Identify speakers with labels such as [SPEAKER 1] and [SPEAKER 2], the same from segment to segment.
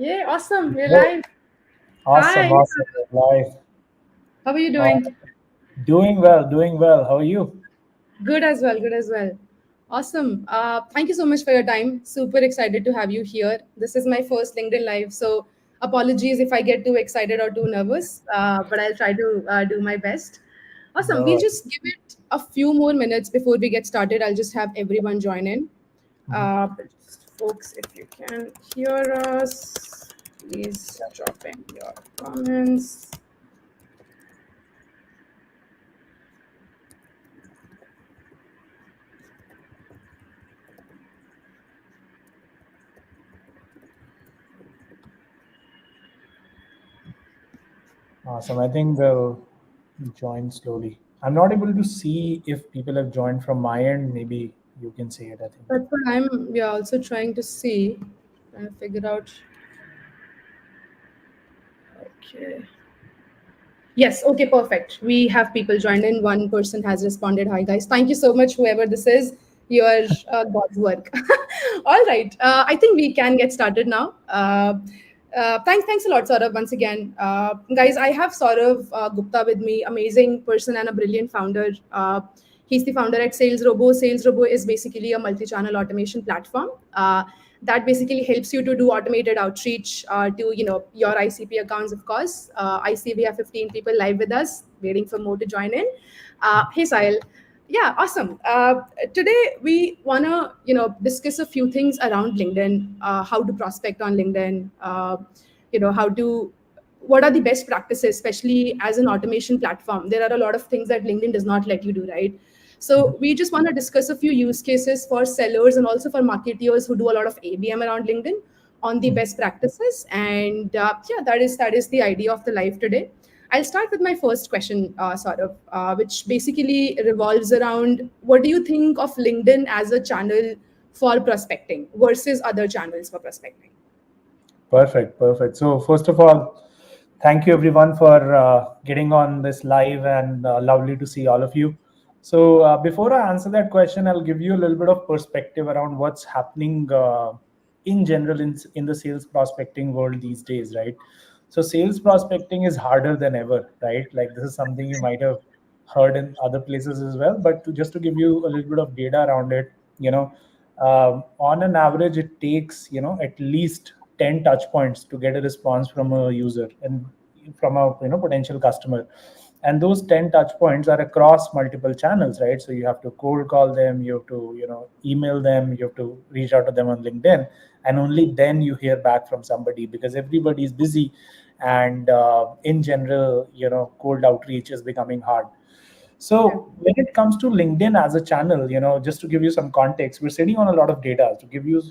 [SPEAKER 1] Yeah, awesome. We're
[SPEAKER 2] Oh,
[SPEAKER 1] live.
[SPEAKER 2] awesome,
[SPEAKER 1] Hi.
[SPEAKER 2] awesome. Live.
[SPEAKER 1] How are you
[SPEAKER 2] Uh,
[SPEAKER 1] doing?
[SPEAKER 2] doing well, doing well. How are you?
[SPEAKER 1] Good as well. Good as well. Awesome. Thank you so much for your time. Super excited to have you here. This is my first LinkedIn Live, so apologies if I get too excited or too nervous, but I'll try to do my best. Awesome. We'll
[SPEAKER 2] No.
[SPEAKER 1] just give it a few more minutes before we get started. I'll just have everyone join in.
[SPEAKER 2] Mhm.
[SPEAKER 1] Just folks, if you can hear us, please drop in your comments.
[SPEAKER 2] Awesome. I think they'll join slowly. I'm not able to see if people have joined from my end. Maybe you can see it, I think.
[SPEAKER 1] That's what I'm we are also trying to see, trying to figure out. Okay. Yes, okay, perfect. We have people joined in. One person has responded. Hi, guys. Thank you so much, whoever this is. Your God's work. All right. I think we can get started now. Thanks a lot, Saurav, once again. Guys, I have Saurav Gupta with me, amazing person and a brilliant founder. He's the founder at SalesRobot. SalesRobot is basically a multi-channel automation platform. That basically helps you to do automated outreach to your ICP accounts. Of course, I see we have 15 people live with us, waiting for more to join in. Hey, Sahil. Yeah, awesome. Today we wanna discuss a few things around LinkedIn, how to prospect on LinkedIn, how to what are the best practices, especially as an automation platform. There are a lot of things that LinkedIn does not let you do, right?
[SPEAKER 2] Mhm.
[SPEAKER 1] So we just want to discuss a few use cases for sellers and also for marketeers who do a lot of ABM around LinkedIn on the
[SPEAKER 2] Mhm.
[SPEAKER 1] best practices. And yeah, that is the idea of the live today. I'll start with my first question, which basically revolves around what do you think of LinkedIn as a channel for prospecting versus other channels for prospecting?
[SPEAKER 2] Perfect, perfect. So, first of all, thank you everyone for getting on this live and lovely to see all of you. So, before I answer that question, I'll give you a little bit of perspective around what's happening in general in the sales prospecting world these days, right? So, sales prospecting is harder than ever, right? Like, this is something you might have heard in other places as well. But just to give you a little bit of data around it, on an average, it takes, at least 10 touch points to get a response from a user and from a potential customer, and those 10 touch points are across multiple channels, right? So you have to cold call them, you have to email them, you have to reach out to them on LinkedIn, and only then you hear back from somebody, because everybody is busy, and in general, cold outreach is becoming hard.
[SPEAKER 1] Yeah.
[SPEAKER 2] So when it comes to LinkedIn as a channel, just to give you some context, we're sitting on a lot of data to give you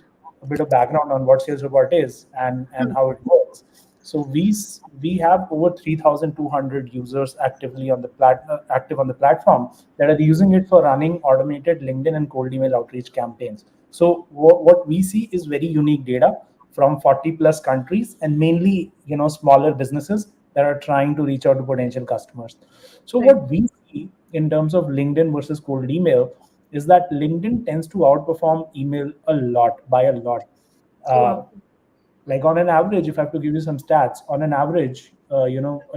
[SPEAKER 2] a bit of background on what SalesRobot is and
[SPEAKER 1] Hmm.
[SPEAKER 2] how it works. So we have over 3,200 users actively on the active on the platform that are using it for running automated LinkedIn and cold email outreach campaigns. So what we see is very unique data from 40 plus countries, and mainly smaller businesses that are trying to reach out to potential customers. So
[SPEAKER 1] Right.
[SPEAKER 2] what we see in terms of LinkedIn versus cold email is that LinkedIn tends to outperform email a lot, by a lot.
[SPEAKER 1] Oh,
[SPEAKER 2] Uh,
[SPEAKER 1] wow.
[SPEAKER 2] like on an average, if I have to give you some stats, on an average, a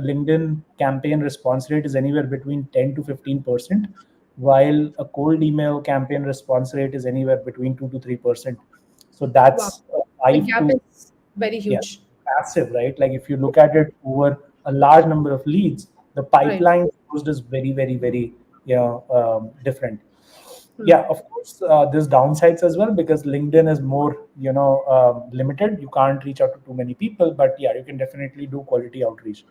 [SPEAKER 2] LinkedIn campaign response rate is anywhere between 10 to 15%, while a cold email campaign response rate is anywhere between 2 to 3%. So
[SPEAKER 1] Wow.
[SPEAKER 2] that's
[SPEAKER 1] The
[SPEAKER 2] 5
[SPEAKER 1] gap
[SPEAKER 2] to,
[SPEAKER 1] is very
[SPEAKER 2] yeah,
[SPEAKER 1] huge.
[SPEAKER 2] massive, right? Like if you look at it over a large number of leads, the
[SPEAKER 1] Right.
[SPEAKER 2] pipeline closed is very, very, very, different.
[SPEAKER 1] Hmm.
[SPEAKER 2] Yeah, of course, there's downsides as well, because LinkedIn is more, limited. You can't reach out to too many people, but yeah, you can definitely do quality outreach.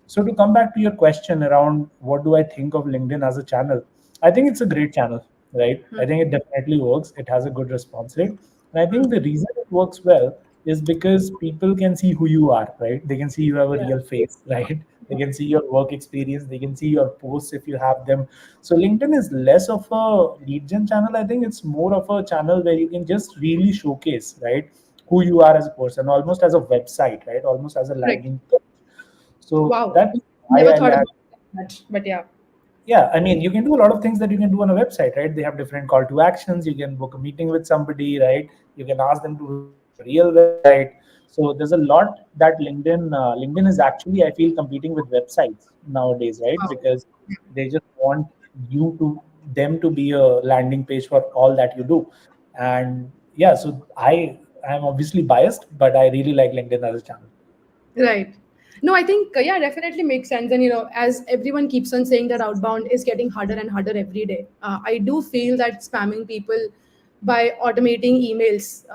[SPEAKER 2] So to come back to your question around what do I think of LinkedIn as a channel, I think it's a great channel, right?
[SPEAKER 1] Hmm.
[SPEAKER 2] I think it definitely works. It has a good response rate. And I
[SPEAKER 1] Hmm.
[SPEAKER 2] think the reason it works well is because people can see who you are, right? They can see you have a
[SPEAKER 1] Yeah.
[SPEAKER 2] real face, right? They can see your work experience. They can see your posts if you have them. So LinkedIn is less of a lead gen channel. I think it's more of a channel where you can just really showcase, right, who you are as a person, almost as a website, right, almost as a
[SPEAKER 1] Correct.
[SPEAKER 2] landing page. So
[SPEAKER 1] Wow.
[SPEAKER 2] that's why
[SPEAKER 1] Never
[SPEAKER 2] I
[SPEAKER 1] thought
[SPEAKER 2] land.
[SPEAKER 1] about that, but yeah.
[SPEAKER 2] Yeah, I mean, you can do a lot of things that you can do on a website, right? They have different call to actions. You can book a meeting with somebody, right? You can ask them to visit your real website. So there's a lot that LinkedIn is actually, I feel, competing with websites nowadays, right?
[SPEAKER 1] Wow.
[SPEAKER 2] Because they just want you to them to be a landing page for all that you do. And yeah, so I'm obviously biased, but I really like LinkedIn as a channel.
[SPEAKER 1] Right. No, I think yeah, definitely makes sense. And as everyone keeps on saying that outbound is getting harder and harder every day, I do feel that spamming people by automating emails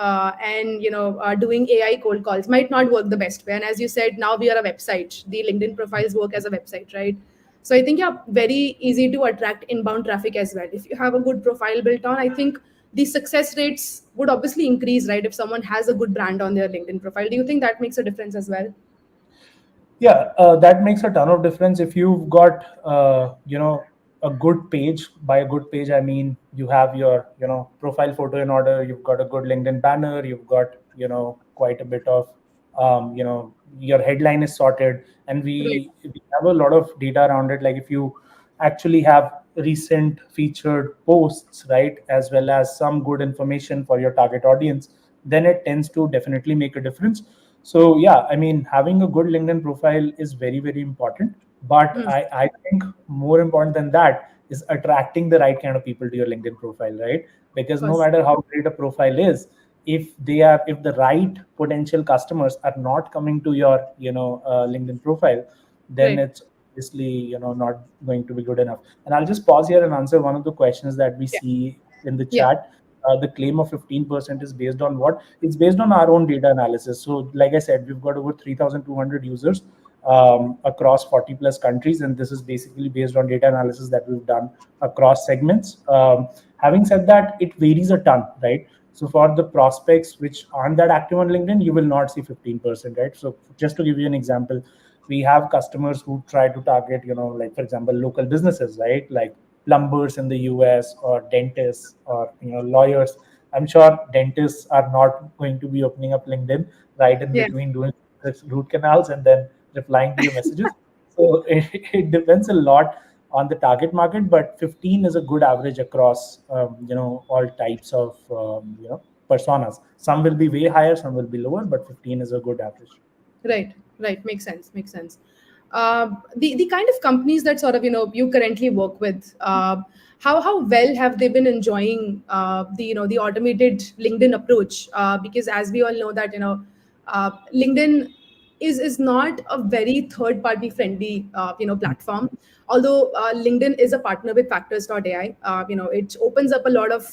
[SPEAKER 1] and doing AI cold calls might not work the best way. And as you said, now we are a website. The LinkedIn profiles work as a website, right? So I think yeah, very easy to attract inbound traffic as well. If you have a good profile built on, I think the success rates would obviously increase, right? If someone has a good brand on their LinkedIn profile, do you think that makes a difference as well?
[SPEAKER 2] Yeah, that makes a ton of difference if you've got a good page. By a good page, I mean you have your profile photo in order. You've got a good LinkedIn banner. You've got quite a bit of your headline is sorted, and
[SPEAKER 1] Right.
[SPEAKER 2] we have a lot of data around it. Like if you actually have recent featured posts, right, as well as some good information for your target audience, then it tends to definitely make a difference. So yeah, I mean, having a good LinkedIn profile is very, very important. But
[SPEAKER 1] Hmm.
[SPEAKER 2] I think more important than that is attracting the right kind of people to your LinkedIn profile, right?
[SPEAKER 1] Of
[SPEAKER 2] Because no
[SPEAKER 1] course.
[SPEAKER 2] matter how great a profile is, if the right potential customers are not coming to your LinkedIn profile, then
[SPEAKER 1] Right.
[SPEAKER 2] it's obviously not going to be good enough. And I'll just pause here and answer one of the questions that we
[SPEAKER 1] Yeah.
[SPEAKER 2] see in the
[SPEAKER 1] Yeah.
[SPEAKER 2] chat. The claim of 15% is based on what? It's based on our own data analysis. So, like I said, we've got over 3,200 users across 40 plus countries, and this is basically based on data analysis that we've done across segments. Having said that, it varies a ton, right? So, for the prospects which aren't that active on LinkedIn, you will not see 15%, right? So, just to give you an example, we have customers who try to target, like for example, local businesses, right? Like plumbers in the US or dentists or lawyers. I'm sure dentists are not going to be opening up LinkedIn right in
[SPEAKER 1] Yeah.
[SPEAKER 2] between doing root canals and then replying to your messages. So it depends a lot on the target market, but 15 is a good average across all types of personas. Some will be way higher, some will be lower, but 15 is a good average.
[SPEAKER 1] Right. Right. Makes sense. Makes sense. The kind of companies that sort of you currently work with, how well have they been enjoying the the automated LinkedIn approach? Because as we all know that LinkedIn is not a very third party friendly platform. Although LinkedIn is a partner with factors.ai, it opens up a lot of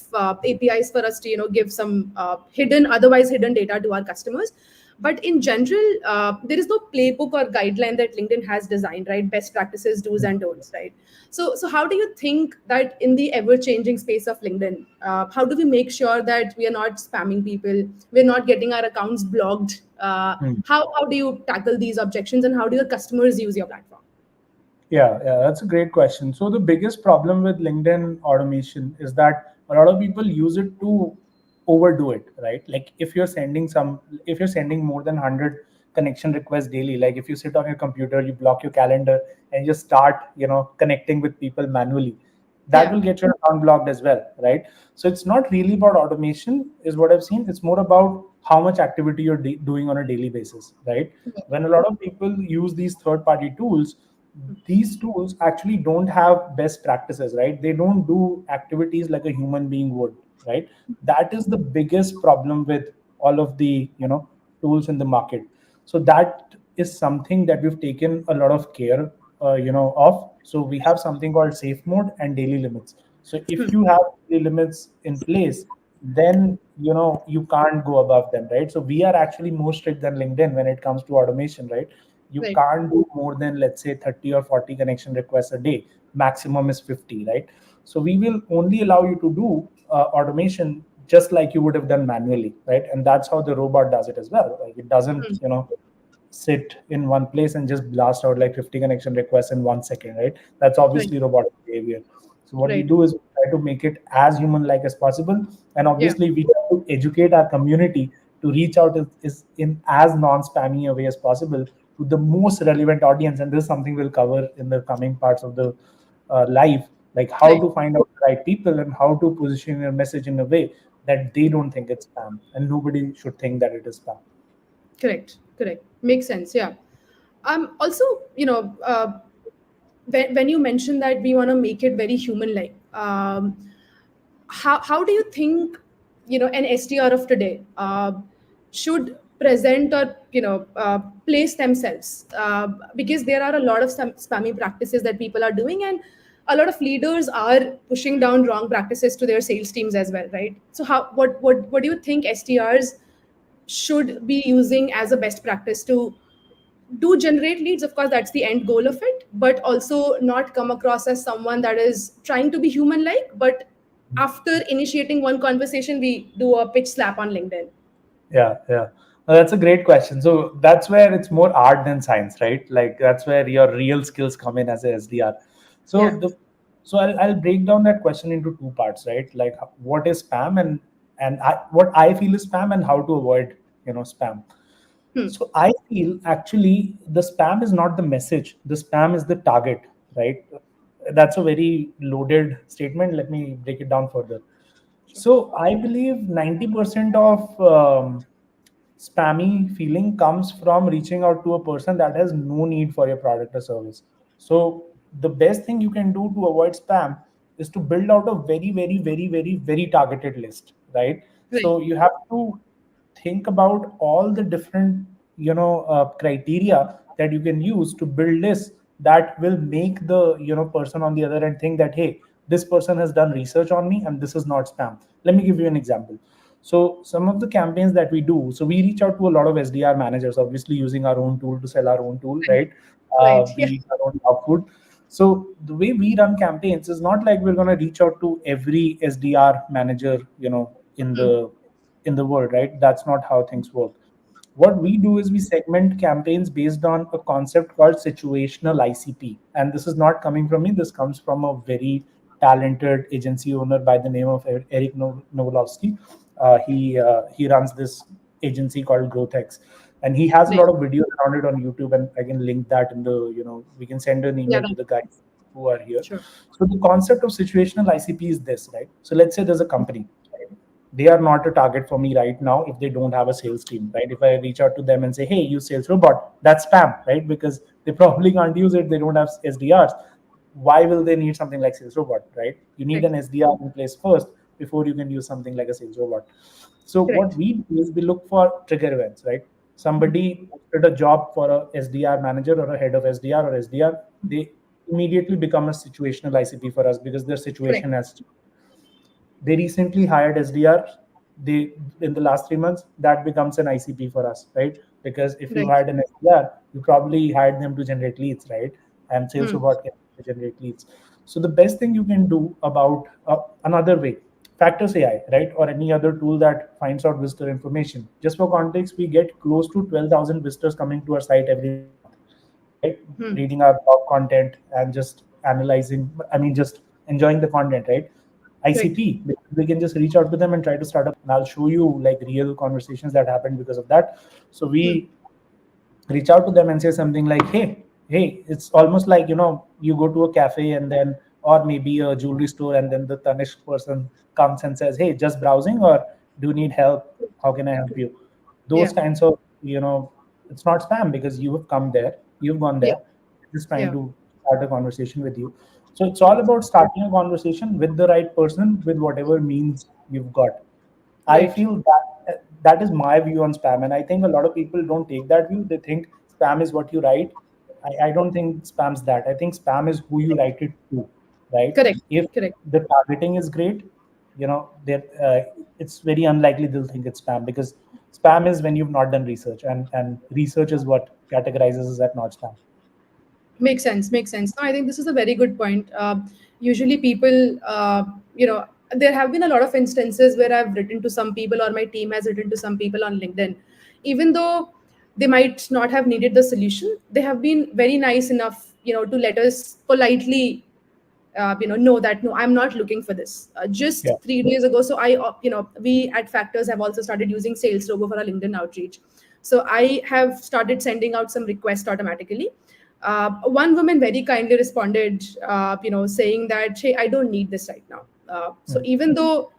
[SPEAKER 1] APIs for us to give some hidden, otherwise hidden data to our customers. But in general, there is no playbook or guideline that LinkedIn has designed, right? Best practices, do's and don'ts, right? So how do you think that in the ever changing space of LinkedIn, how do we make sure that we are not spamming people, we're not getting our accounts blocked?
[SPEAKER 2] Hmm.
[SPEAKER 1] How do you tackle these objections, and how do your customers use your platform?
[SPEAKER 2] Yeah, that's a great question. So the biggest problem with LinkedIn automation is that a lot of people use it to overdo it, right? Like if you're sending more than 100 connection requests daily, like if you sit on your computer, you block your calendar and just start, connecting with people manually, that
[SPEAKER 1] Yeah.
[SPEAKER 2] will get your account blocked as well, right? So it's not really about automation, is what I've seen. It's more about how much activity you're doing on a daily basis, right? When a lot of people use these third-party tools, these tools actually don't have best practices, right? They don't do activities like a human being would, right? That is the biggest problem with all of the tools in the market. So that is something that we've taken a lot of care of. So we have something called safe mode and daily limits. So if you have daily limits in place, then you can't go above them, right? So we are actually more strict than LinkedIn when it comes to automation, right? You
[SPEAKER 1] Right.
[SPEAKER 2] can't do more than, let's say, 30 or 40 connection requests a day. Maximum is 50, right? So we will only allow you to do automation just like you would have done manually, right? And that's how the robot does it as well. Like it doesn't sit in one place and just blast out like 50 connection requests in 1 second, right? That's
[SPEAKER 1] Right.
[SPEAKER 2] obviously robotic behavior. So what we
[SPEAKER 1] Right.
[SPEAKER 2] do is we try to make it as human like as possible, and
[SPEAKER 1] Yeah.
[SPEAKER 2] obviously we try to educate our community to reach out is in as non-spammy a way as possible to the most relevant audience. And this is something we'll cover in the coming parts of the live, like how
[SPEAKER 1] Right.
[SPEAKER 2] to find out the right people and how to position your message in a way that they don't think it's spam and nobody should think that it is spam.
[SPEAKER 1] Correct. Correct. Makes sense. Yeah. Also, you know, when you mentioned that we want to make it very human like, how do you think, you know, an SDR of today should present or, you know, place themselves, because there are a lot of some spammy practices that people are doing, and a lot of leaders are pushing down wrong practices to their sales teams as well, right? So how what do you think SDRs should be using as a best practice to do generate leads? Of course, that's the end goal of it, but also not come across as someone that is trying to be human like, but after initiating one conversation we do a pitch slap on LinkedIn.
[SPEAKER 2] Yeah, yeah. That's a great question. So that's where it's more art than science, right? Like that's where your real skills come in as a SDR. So
[SPEAKER 1] Yeah.
[SPEAKER 2] the so I'll break down that question into two parts, right? Like what is spam and what I feel is spam and how to avoid spam.
[SPEAKER 1] Hmm.
[SPEAKER 2] So I feel actually the spam is not the message. The spam is the target, right? That's a very loaded statement. Let me break it down further.
[SPEAKER 1] Sure.
[SPEAKER 2] So I believe 90% of spammy feeling comes from reaching out to a person that has no need for your product or service. So the best thing you can do to avoid spam is to build out a very, very, very, very, very targeted list, right?
[SPEAKER 1] Right.
[SPEAKER 2] So you have to think about all the different criteria that you can use to build lists that will make the person on the other end think that, hey, this person has done research on me and this is not spam. Let me give you an example. So some of the campaigns that we do, so we reach out to a lot of SDR managers, obviously using our own tool to sell our own tool,
[SPEAKER 1] Right.
[SPEAKER 2] right?
[SPEAKER 1] Right.
[SPEAKER 2] We
[SPEAKER 1] Yeah.
[SPEAKER 2] use our own output. So the way we run campaigns is not like we're going to reach out to every SDR manager, in
[SPEAKER 1] Hmm.
[SPEAKER 2] the world, right? That's not how things work. What we do is we segment campaigns based on a concept called situational ICP. And this is not coming from me, this comes from a very talented agency owner by the name of Eric Novolowski. He runs this agency called GrowthX. And he has a
[SPEAKER 1] Right.
[SPEAKER 2] lot of videos around it on YouTube, and I can link that in the, we can send an
[SPEAKER 1] Yeah.
[SPEAKER 2] email to
[SPEAKER 1] That,
[SPEAKER 2] the guys who are here.
[SPEAKER 1] sure.
[SPEAKER 2] So the concept of situational ICP is this, right? So let's say there's a company, right? They are not a target for me right now if they don't have a sales team, right? If I reach out to them and say, hey, use SalesRobot, that's spam, right? Because they probably can't use it, they don't have SDRs. Why will they need something like SalesRobot, right? You need
[SPEAKER 1] Correct.
[SPEAKER 2] an SDR in place first before you can use something like a SalesRobot. So what
[SPEAKER 1] Correct.
[SPEAKER 2] we do is we look for trigger events, right? Somebody posted a job for a SDR manager or a head of SDR or SDR, they immediately become a situational ICP for us because their
[SPEAKER 1] Correct.
[SPEAKER 2] situation has. They recently hired SDR. They in the last 3 months that becomes an ICP for us, right? Because if you
[SPEAKER 1] Right.
[SPEAKER 2] hired an SDR, you probably hired them to generate leads, right? And sales
[SPEAKER 1] Hmm.
[SPEAKER 2] robot can generate leads. So the best thing you can do about another way, Factors AI, right, or any other tool that finds out visitor information. Just for context, we get close to 12,000 visitors coming to our site every month, right?
[SPEAKER 1] Hmm.
[SPEAKER 2] Reading our blog content and just analyzing, I mean, just enjoying the content, right?
[SPEAKER 1] Right.
[SPEAKER 2] ICP, we can just reach out to them and try to start a, and I'll show you like real conversations that happened because of that. So
[SPEAKER 1] Hmm.
[SPEAKER 2] we reach out to them and say something like, hey, it's almost like, you go to a cafe and then, or maybe a jewelry store, and then the Tanishq person comes and says, hey, just browsing, or do you need help? How can I help you? Those
[SPEAKER 1] Yeah.
[SPEAKER 2] kinds of, it's not spam because you have come there, you've gone
[SPEAKER 1] Yeah.
[SPEAKER 2] there, just trying
[SPEAKER 1] Yeah.
[SPEAKER 2] to start a conversation with you. So it's all about starting a conversation with the right person with whatever means you've got. I
[SPEAKER 1] Right.
[SPEAKER 2] feel that that is my view on spam, and I think a lot of people don't take that view. They think spam is what you write. I don't think spam's that. I think spam is who you write it to, right?
[SPEAKER 1] Correct.
[SPEAKER 2] If
[SPEAKER 1] Correct.
[SPEAKER 2] the targeting is great, it's very unlikely they'll think it's spam because spam is when you've not done research, and research is what categorizes as that not spam.
[SPEAKER 1] Makes sense. Makes sense. No, I think this is a very good point. Usually, people, you know, there have been a lot of instances where I've written to some people, or my team has written to some people on LinkedIn, even though they might not have needed the solution. They have been very nice enough, you know, to let us politely, know that no, I'm not looking for this.
[SPEAKER 2] Yeah.
[SPEAKER 1] Just 3 days ago, so we at Factors have also started using SalesRobot for our LinkedIn outreach. So I have started sending out some requests automatically. One woman very kindly responded, saying that, hey, I don't need this right now. So
[SPEAKER 2] Mm.
[SPEAKER 1] even though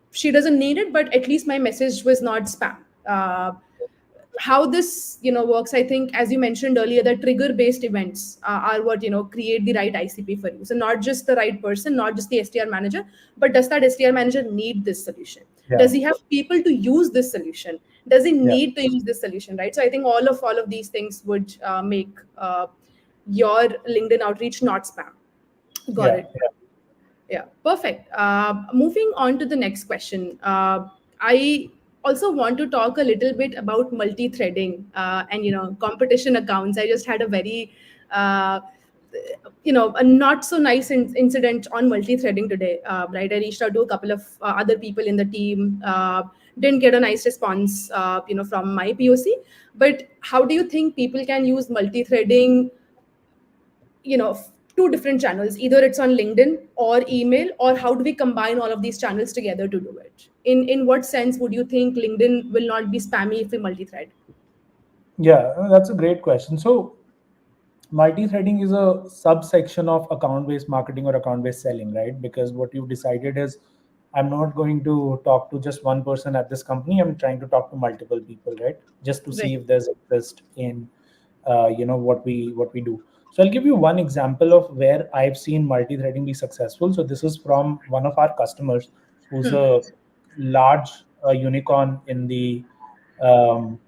[SPEAKER 1] she doesn't need it, but at least my message was not spam. Uh, how this works, I think, as you mentioned earlier, the trigger based events are what create the right ICP for you. So not just the right person, not just the STR manager, but does that STR manager need this solution?
[SPEAKER 2] Yeah,
[SPEAKER 1] Does he have people to use this solution? Does he
[SPEAKER 2] yeah,
[SPEAKER 1] need to use this solution, right? So I think all of these things would make your LinkedIn outreach not spam. Got
[SPEAKER 2] yeah,
[SPEAKER 1] it. Yeah, perfect. Moving on to the next question. I also want to talk a little bit about multi-threading and competition accounts. I just had a very uh, a not so nice incident on multi-threading today. Right, I reached out to a couple of other people in the team. Didn't get a nice response, from my POC. But how do you think people can use multi-threading two different channels, either it's on LinkedIn or email, or how do we combine all of these channels together to do it? In what sense would you think LinkedIn will not be spammy if we multi-thread?
[SPEAKER 2] yeah. That's a great question. So multi-threading is a subsection of account-based marketing or account-based selling, right? Because what you've decided is, I'm not going to talk to just one person at this company. I'm trying to talk to multiple people, right? Just to see
[SPEAKER 1] Right.
[SPEAKER 2] if there's interest in, what we do. So I'll give you one example of where I've seen multi-threading be successful. So this is from one of our customers, who's
[SPEAKER 1] Hmm.
[SPEAKER 2] a large unicorn in the um,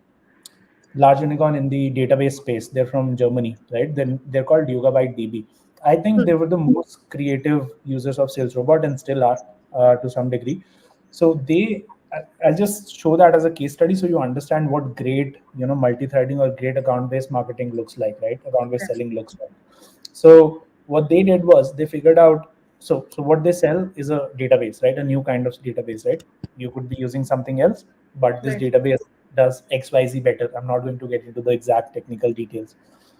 [SPEAKER 2] large unicorn in the database space. They're from Germany, right? Then they're called Yugabyte DB. I think
[SPEAKER 1] Hmm.
[SPEAKER 2] they were the most creative users of SalesRobot and still are to some degree. So I'll just show that as a case study so you understand what great, multi-threading or great account-based marketing looks like, right? Account-based
[SPEAKER 1] Yes.
[SPEAKER 2] selling looks like. So what they did was they figured out. So what they sell is a database, right? A new kind of database, right? You could be using something else, but this
[SPEAKER 1] Right.
[SPEAKER 2] database does XYZ better. I'm not going to get into the exact technical details.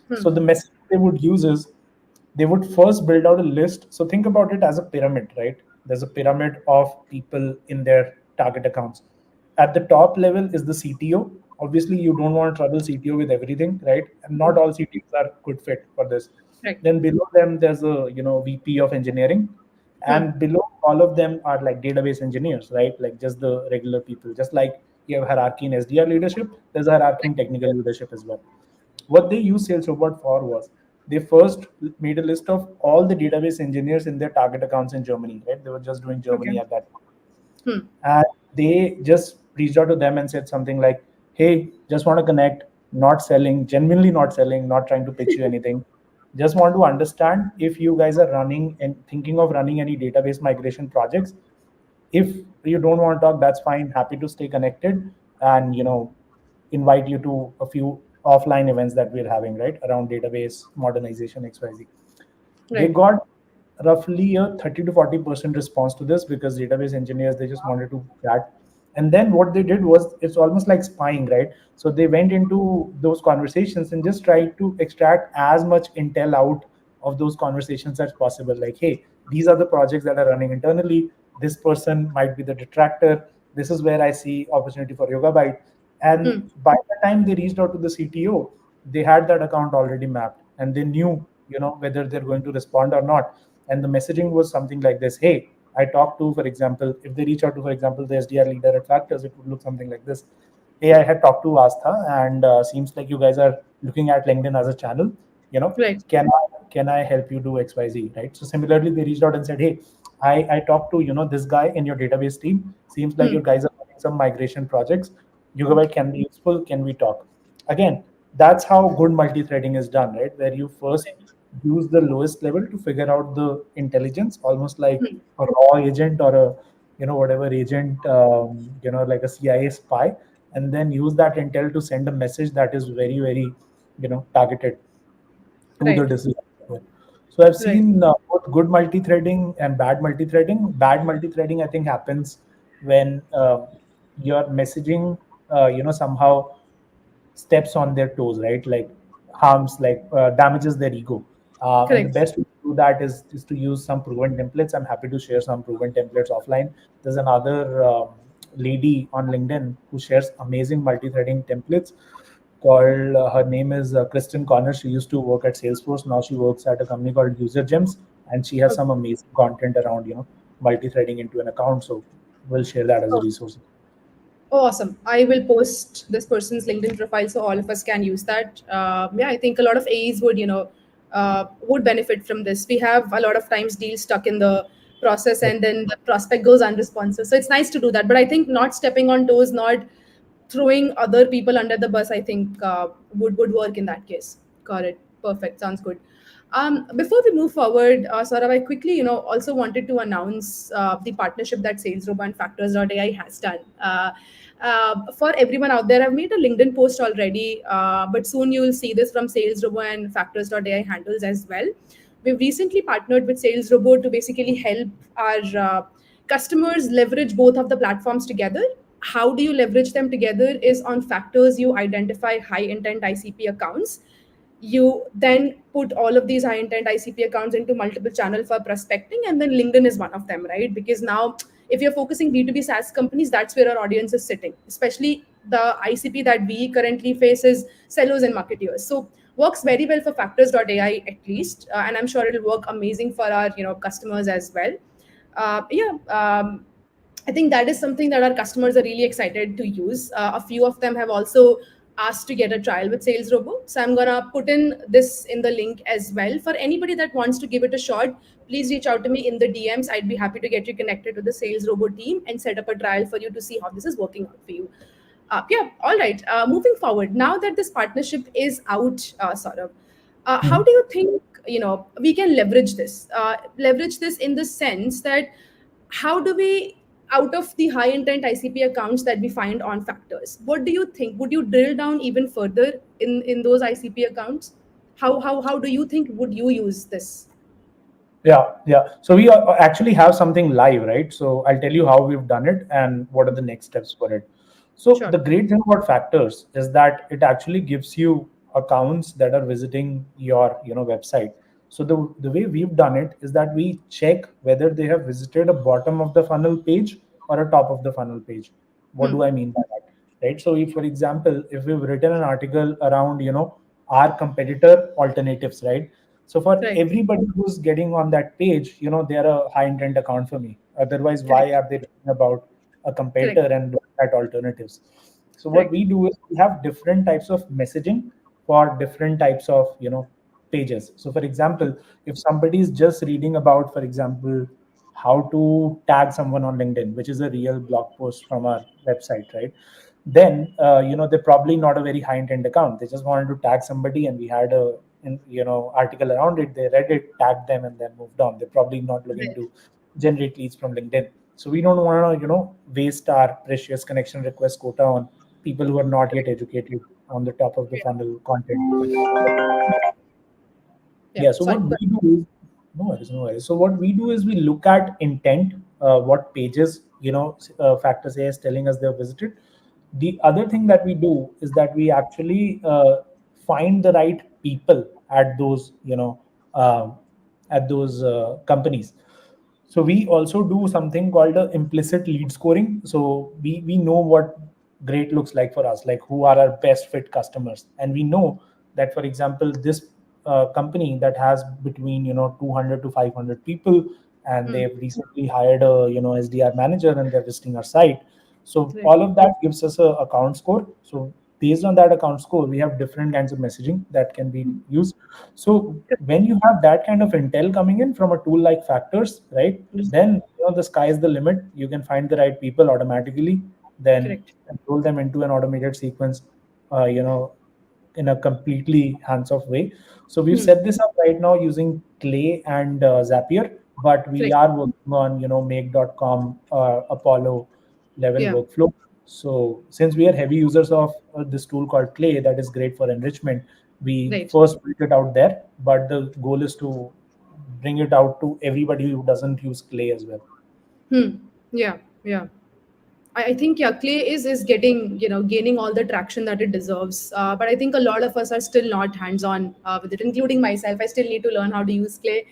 [SPEAKER 1] Hmm.
[SPEAKER 2] So the message they would use is they would first build out a list. So think about it as a pyramid, right? There's a pyramid of people in their target accounts. At the top level is the CTO. Obviously, you don't want to trouble CTO with everything, right? And not all CTOs are good fit for this.
[SPEAKER 1] Right.
[SPEAKER 2] Then below them, there's a VP of engineering,
[SPEAKER 1] Hmm.
[SPEAKER 2] and below all of them are like database engineers, right? Like just the regular people. Just like you have hierarchy in SDR leadership, there's a hierarchy in technical leadership as well. What they used SalesRobot for was they first made a list of all the database engineers in their target accounts in Germany, right? They were just doing
[SPEAKER 1] Okay.
[SPEAKER 2] Germany at that point.
[SPEAKER 1] Hmm.
[SPEAKER 2] And they just reached out to them and said something like, hey, just want to connect, not selling, genuinely not selling, not trying to pitch you anything. Just want to understand if you guys are running and thinking of running any database migration projects. If you don't want to talk, that's fine. Happy to stay connected and invite you to a few offline events that we're having, right, around database modernization XYZ. They
[SPEAKER 1] Right.
[SPEAKER 2] got roughly a 30 to 40% response to this because database engineers, they just wanted to chat. And then what they did was, it's almost like spying, right? So they went into those conversations and just tried to extract as much intel out of those conversations as possible. Like, hey, these are the projects that are running internally. This person might be the detractor. This is where I see opportunity for Yogabyte. And
[SPEAKER 1] Hmm.
[SPEAKER 2] by the time they reached out to the CTO, they had that account already mapped and they knew, whether they're going to respond or not. And the messaging was something like this: hey, I talked to, for example, if they reach out to, for example, the SDR leader at Factors, it would look something like this: hey, I had talked to Astha, and seems like you guys are looking at LinkedIn as a channel. you know
[SPEAKER 1] Right.
[SPEAKER 2] can I help you do XYZ, right? So similarly, they reached out and said, hey, I talked to this guy in your database team. Seems like
[SPEAKER 1] Hmm.
[SPEAKER 2] your guys are running some migration projects. Yugabyte can be useful. Can we talk? Again, that's how good multi-threading is done, right? Where you first use the lowest level to figure out the intelligence, almost like
[SPEAKER 1] Hmm.
[SPEAKER 2] a raw agent or a whatever agent, like a CIA spy, and then use that intel to send a message that is very, very targeted to the
[SPEAKER 1] Right.
[SPEAKER 2] decision maker. So I've
[SPEAKER 1] Right.
[SPEAKER 2] seen both good multi-threading and bad multi-threading. Bad multi-threading, I think, happens when your messaging, somehow steps on their toes, right? Like harms, like damages their ego. And the
[SPEAKER 1] Correct.
[SPEAKER 2] best way to do that is to use some proven templates. I'm happy to share some proven templates offline. There's another lady on LinkedIn who shares amazing multi-threading templates called, her name is Kristen Connor. She used to work at Salesforce. Now she works at a company called User Gems, and she has
[SPEAKER 1] Okay.
[SPEAKER 2] some amazing content around multi-threading into an account. So we'll share that as a resource.
[SPEAKER 1] Oh, awesome. I will post this person's LinkedIn profile so all of us can use that. Yeah, I think a lot of AEs would, would benefit from this. We have a lot of times deals stuck in the process
[SPEAKER 2] Yep.
[SPEAKER 1] and then the prospect goes unresponsive. So it's nice to do that. But I think not stepping on toes, not throwing other people under the bus, I think would work in that case. Got it. Perfect. Sounds good. Before we move forward, Saurav, I quickly, also wanted to announce the partnership that SalesRobot and Factors.ai has done. For everyone out there, I've made a LinkedIn post already, but soon you will see this from SalesRobot and Factors.ai handles as well. We've recently partnered with SalesRobot to basically help our customers leverage both of the platforms together. How do you leverage them together is on Factors. You identify high intent ICP accounts. You then put all of these high intent ICP accounts into multiple channel for prospecting, and then LinkedIn is one of them, right? Because now if you're focusing B2B SaaS companies, that's where our audience is sitting, especially the ICP that we currently face is sellers and marketeers. So works very well for Factors.ai at least, and I'm sure it'll work amazing for our customers as well. Yeah, I think that is something that our customers are really excited to use. A few of them have also asked to get a trial with SalesRobot. So I'm gonna put in this in the link as well. For anybody that wants to give it a shot, please reach out to me in the DMs. I'd be happy to get you connected to the SalesRobot team and set up a trial for you to see how this is working out for you. Yeah, all right. Moving forward, now that this partnership is out, Saurabh, how
[SPEAKER 2] Mhm.
[SPEAKER 1] do you think we can leverage this? Leverage this in the sense that how do we, out of the high intent ICP accounts that we find on Factors, what do you think? Would you drill down even further in those ICP accounts? How do you think would you use this?
[SPEAKER 2] Yeah, yeah. So we actually have something live, right? So I'll tell you how we've done it and what are the next steps for it. So
[SPEAKER 1] Sure.
[SPEAKER 2] the great thing about Factors is that it actually gives you accounts that are visiting your, website. So the way we've done it is that we check whether they have visited a bottom of the funnel page or a top of the funnel page. What
[SPEAKER 1] Hmm.
[SPEAKER 2] do I mean by that? Right. So if, for example, if we've written an article around, our competitor alternatives, right? So for
[SPEAKER 1] Right.
[SPEAKER 2] everybody who's getting on that page, they're a high intent account for me. Otherwise, why
[SPEAKER 1] Correct.
[SPEAKER 2] are they reading about a competitor
[SPEAKER 1] Correct.
[SPEAKER 2] and looking at alternatives? So what
[SPEAKER 1] Correct.
[SPEAKER 2] we do is we have different types of messaging for different types of pages. So for example, if somebody is just reading about, for example, how to tag someone on LinkedIn, which is a real blog post from our website, right? Then they're probably not a very high intent account. They just wanted to tag somebody, and we had a article around it. They read it, tagged them, and then moved on. They're probably not looking
[SPEAKER 1] Right.
[SPEAKER 2] to generate leads from LinkedIn. So we don't want to waste our precious connection request quota on people who are not yet educated on the top of the
[SPEAKER 1] Yeah.
[SPEAKER 2] funnel content.
[SPEAKER 1] Yeah.
[SPEAKER 2] Yeah. So
[SPEAKER 1] Sorry.
[SPEAKER 2] what we do is no worries, no worries. So what we do is we look at intent, what pages Factors A is telling us they've visited. The other thing that we do is that we actually find the right people um, at those companies. So we also do something called a implicit lead scoring. So we know what great looks like for us, like who are our best fit customers, and we know that, for example, this company that has between 200 to 500 people, and
[SPEAKER 1] Hmm.
[SPEAKER 2] they've recently hired a SDR manager, and they're visiting our site. So
[SPEAKER 1] Right.
[SPEAKER 2] all of that gives us a account score. So based on that account score, we have different kinds of messaging that can be used. So when you have that kind of intel coming in from a tool like Factors, right, then the sky is the limit. You can find the right people automatically, then
[SPEAKER 1] Correct.
[SPEAKER 2] roll them into an automated sequence, uh, you know in a completely hands-off way. So we've
[SPEAKER 1] Hmm.
[SPEAKER 2] set this up right now using Clay and Zapier, but we
[SPEAKER 1] Correct.
[SPEAKER 2] are working on make.com Apollo level
[SPEAKER 1] Yeah.
[SPEAKER 2] workflow. So since we are heavy users of this tool called Clay that is great for enrichment, we
[SPEAKER 1] Right.
[SPEAKER 2] first built it out there, but the goal is to bring it out to everybody who doesn't use Clay as well.
[SPEAKER 1] Hmm. Yeah. Yeah. I think yeah, Clay is getting gaining all the traction that it deserves. But I think a lot of us are still not hands on with it, including myself. I still need to learn how to use Clay.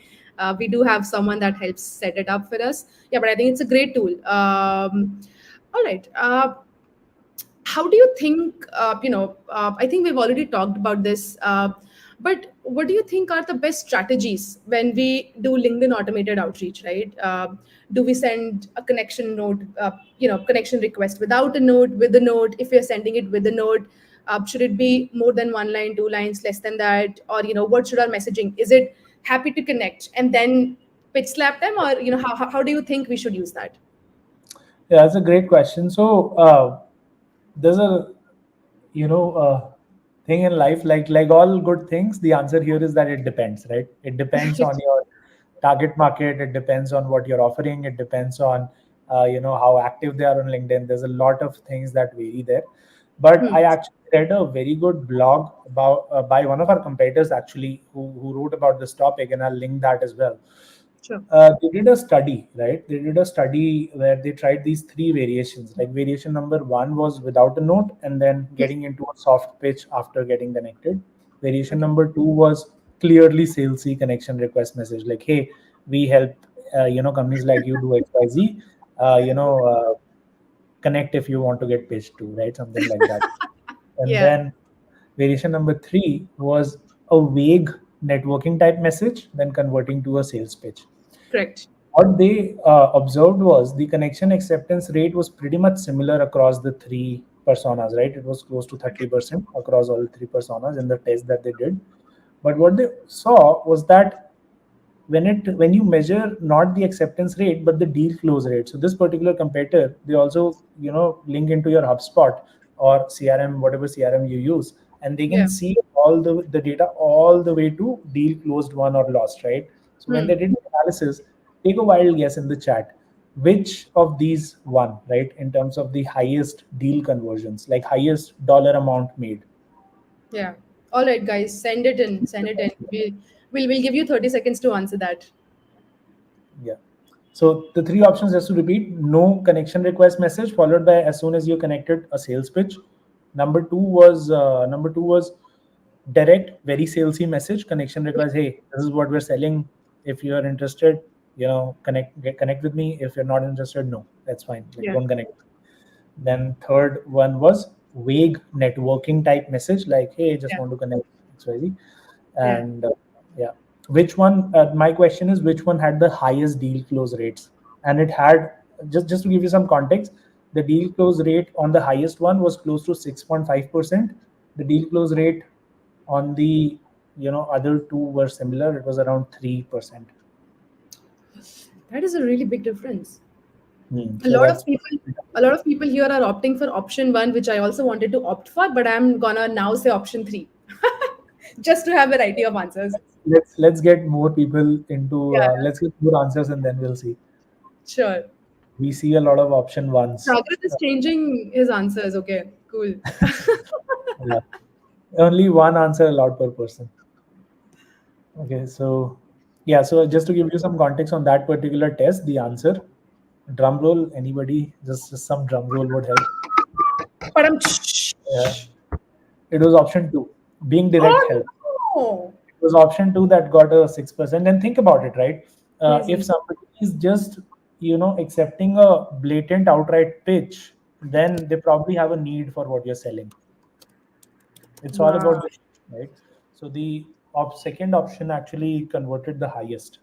[SPEAKER 1] We do have someone that helps set it up for us. Yeah, but I think it's a great tool. All right. How do you think? I think we've already talked about this. But what do you think are the best strategies when we do LinkedIn automated outreach, right? Do we send a connection note, connection request without a note, with a note? If you're sending it with a note, should it be more than one line, two lines, less than that? Or, what should our messaging? Is it happy to connect and then pitch slap them? Or, how do you think we should use that?
[SPEAKER 2] Yeah, that's a great question. So there's a thing in life, like all good things. The answer here is that it depends, right? It depends on
[SPEAKER 1] Right.
[SPEAKER 2] your target market. It depends on what you're offering. It depends on how active they are on LinkedIn. There's a lot of things that vary there. But
[SPEAKER 1] Hmm.
[SPEAKER 2] I actually read a very good blog about by one of our competitors actually who wrote about this topic, and I'll link that as well.
[SPEAKER 1] Sure.
[SPEAKER 2] They did a study, right? They did a study where they tried these three variations. Like variation number one was without a note and then
[SPEAKER 1] Hmm.
[SPEAKER 2] getting into a soft pitch after getting connected. Variation
[SPEAKER 1] Okay.
[SPEAKER 2] number two was clearly salesy connection request message, like, hey, we help companies like you do XYZ. Connect if you want to get pitched to, right? Something like that. And
[SPEAKER 1] Yeah.
[SPEAKER 2] then variation number three was a vague networking type message, then converting to a sales pitch.
[SPEAKER 1] Correct.
[SPEAKER 2] What they observed was the connection acceptance rate was pretty much similar across the three personas, right? It was close to 30% across all three personas in the test that they did. But what they saw was that when you measure not the acceptance rate but the deal close rate, so this particular competitor, they also link into your HubSpot or CRM, whatever CRM you use, and they can
[SPEAKER 1] Yeah.
[SPEAKER 2] see all the data all the way to deal closed, won or lost, right? So when
[SPEAKER 1] Hmm.
[SPEAKER 2] they did the analysis, take a wild guess in the chat which of these won, right, in terms of the highest deal conversions, like highest dollar amount made.
[SPEAKER 1] Yeah. All right, guys, send it in. Send it in. We'll give you 30 seconds to answer that.
[SPEAKER 2] Yeah. So the three options, just to repeat: no connection request message, followed by as soon as you connected a sales pitch. Number two was direct, very salesy message, connection request. Hey, this is what we're selling. If you are interested, connect with me. If you're not interested, no, that's fine. Like,
[SPEAKER 1] Yeah.
[SPEAKER 2] don't connect. Then third one was vague networking type message, like, hey, just
[SPEAKER 1] Yeah.
[SPEAKER 2] want to connect XYZ.
[SPEAKER 1] Yeah.
[SPEAKER 2] And yeah, which one? My question is, which one had the highest deal close rates? And it had, just to give you some context, the deal close rate on the highest one was close to 6.5%. The deal close rate on the other two were similar. It was around 3%.
[SPEAKER 1] That is a really big difference. A
[SPEAKER 2] So
[SPEAKER 1] lot of
[SPEAKER 2] that's
[SPEAKER 1] people, a lot of people here are opting for option one, which I also wanted to opt for, but I'm gonna now say option three, just to have a variety of answers.
[SPEAKER 2] let's get more people into
[SPEAKER 1] Yeah.
[SPEAKER 2] let's get more answers and then we'll see.
[SPEAKER 1] Sure.
[SPEAKER 2] We see a lot of option ones.
[SPEAKER 1] Sagar is changing his answers. Okay. Cool.
[SPEAKER 2] Yeah. Only one answer allowed per person. Okay, so yeah, so just to give you some context on that particular test, the answer, drum roll, anybody, just some drum roll would help.
[SPEAKER 1] But I'm.
[SPEAKER 2] Yeah, it was option two, being direct help.
[SPEAKER 1] Oh no!
[SPEAKER 2] It was option two that got a 6%. And think about it, right? If
[SPEAKER 1] Crazy.
[SPEAKER 2] somebody is just accepting a blatant outright pitch, then they probably have a need for what you're selling. It's all about
[SPEAKER 1] Wow.
[SPEAKER 2] the right. So the second option actually converted the highest.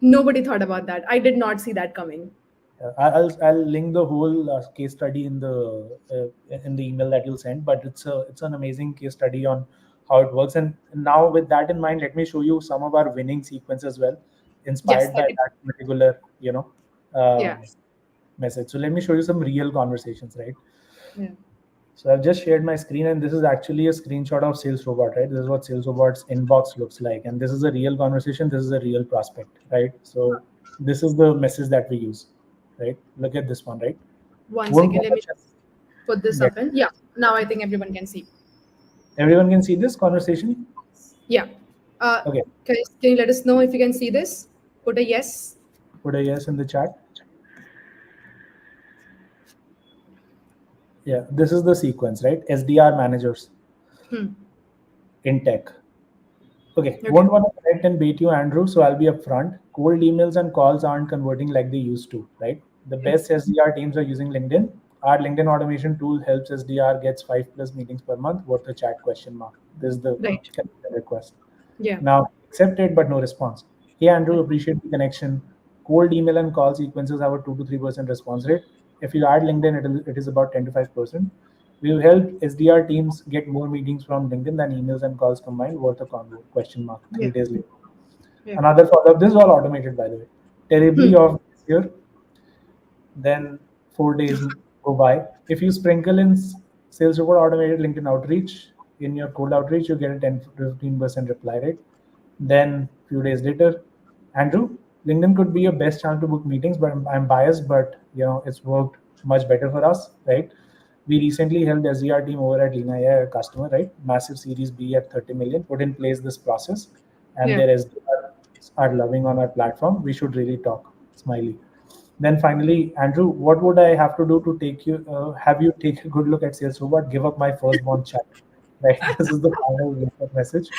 [SPEAKER 1] Nobody thought about that. I did not see that coming.
[SPEAKER 2] I'll link the whole case study in the email that you'll send. But it's an amazing case study on how it works. And now with that in mind, let me show you some of our winning sequence as well,
[SPEAKER 1] Yes,
[SPEAKER 2] inspired by
[SPEAKER 1] that is,
[SPEAKER 2] that particular
[SPEAKER 1] yeah.
[SPEAKER 2] message. So let me show you some real conversations, right?
[SPEAKER 1] Yeah.
[SPEAKER 2] So I've just shared my screen, and this is actually a screenshot of SalesRobot, right? This is what SalesRobot's inbox looks like, and this is a real conversation. This is a real prospect, right? So this is the message that we use, right? Look at this one, right?
[SPEAKER 1] One
[SPEAKER 2] Won't
[SPEAKER 1] second.
[SPEAKER 2] want
[SPEAKER 1] Let me
[SPEAKER 2] to
[SPEAKER 1] just put this
[SPEAKER 2] get
[SPEAKER 1] up in. Yeah. Now I think everyone can see.
[SPEAKER 2] everyone can see this conversation.
[SPEAKER 1] Yeah. Uh,
[SPEAKER 2] Okay,
[SPEAKER 1] can you let us know if you can see this? Put a yes.
[SPEAKER 2] put a yes in the chat. Yeah, this is the sequence, right? SDR managers
[SPEAKER 1] Hmm.
[SPEAKER 2] in tech. Okay,
[SPEAKER 1] Okay.
[SPEAKER 2] won't want to connect and bait you, Andrew. So I'll be upfront. Cold emails and calls aren't converting like they used to, right? The
[SPEAKER 1] Yeah.
[SPEAKER 2] best SDR teams are using LinkedIn. our LinkedIn automation tool helps SDR gets 5+ meetings per month worth a chat question mark. This is the
[SPEAKER 1] Right.
[SPEAKER 2] request.
[SPEAKER 1] Yeah.
[SPEAKER 2] Now, accepted but no response. Hey, Andrew, appreciate the connection. Cold email and call sequences have a 2 to 3% response rate. If you add LinkedIn, it is about 10 to 5%. We've helped SDR teams get more meetings from LinkedIn than emails and calls combined, worth a convo, question mark,
[SPEAKER 1] Yeah.
[SPEAKER 2] 3 days later.
[SPEAKER 1] Yeah.
[SPEAKER 2] Another follow-up, this is all automated, by the way. Terribly
[SPEAKER 1] Hmm.
[SPEAKER 2] off this year, then 4 days go by. If you sprinkle in SalesRobot automated LinkedIn outreach in your cold outreach, you get a 10 to 15% reply rate. Then few days later, Andrew, LinkedIn could be your best chance to book meetings, but I'm biased, but it's worked much better for us, right? We recently helped SDR team over at Lina, a customer, right? Massive Series B at 30 million, put in place this process, and
[SPEAKER 1] Yeah.
[SPEAKER 2] their SDR are loving on our platform. We should really talk. Smiley. Then finally, Andrew, what would I have to do to have you take a good look at Sales Robot? Give up my firstborn child, right? This is the final message.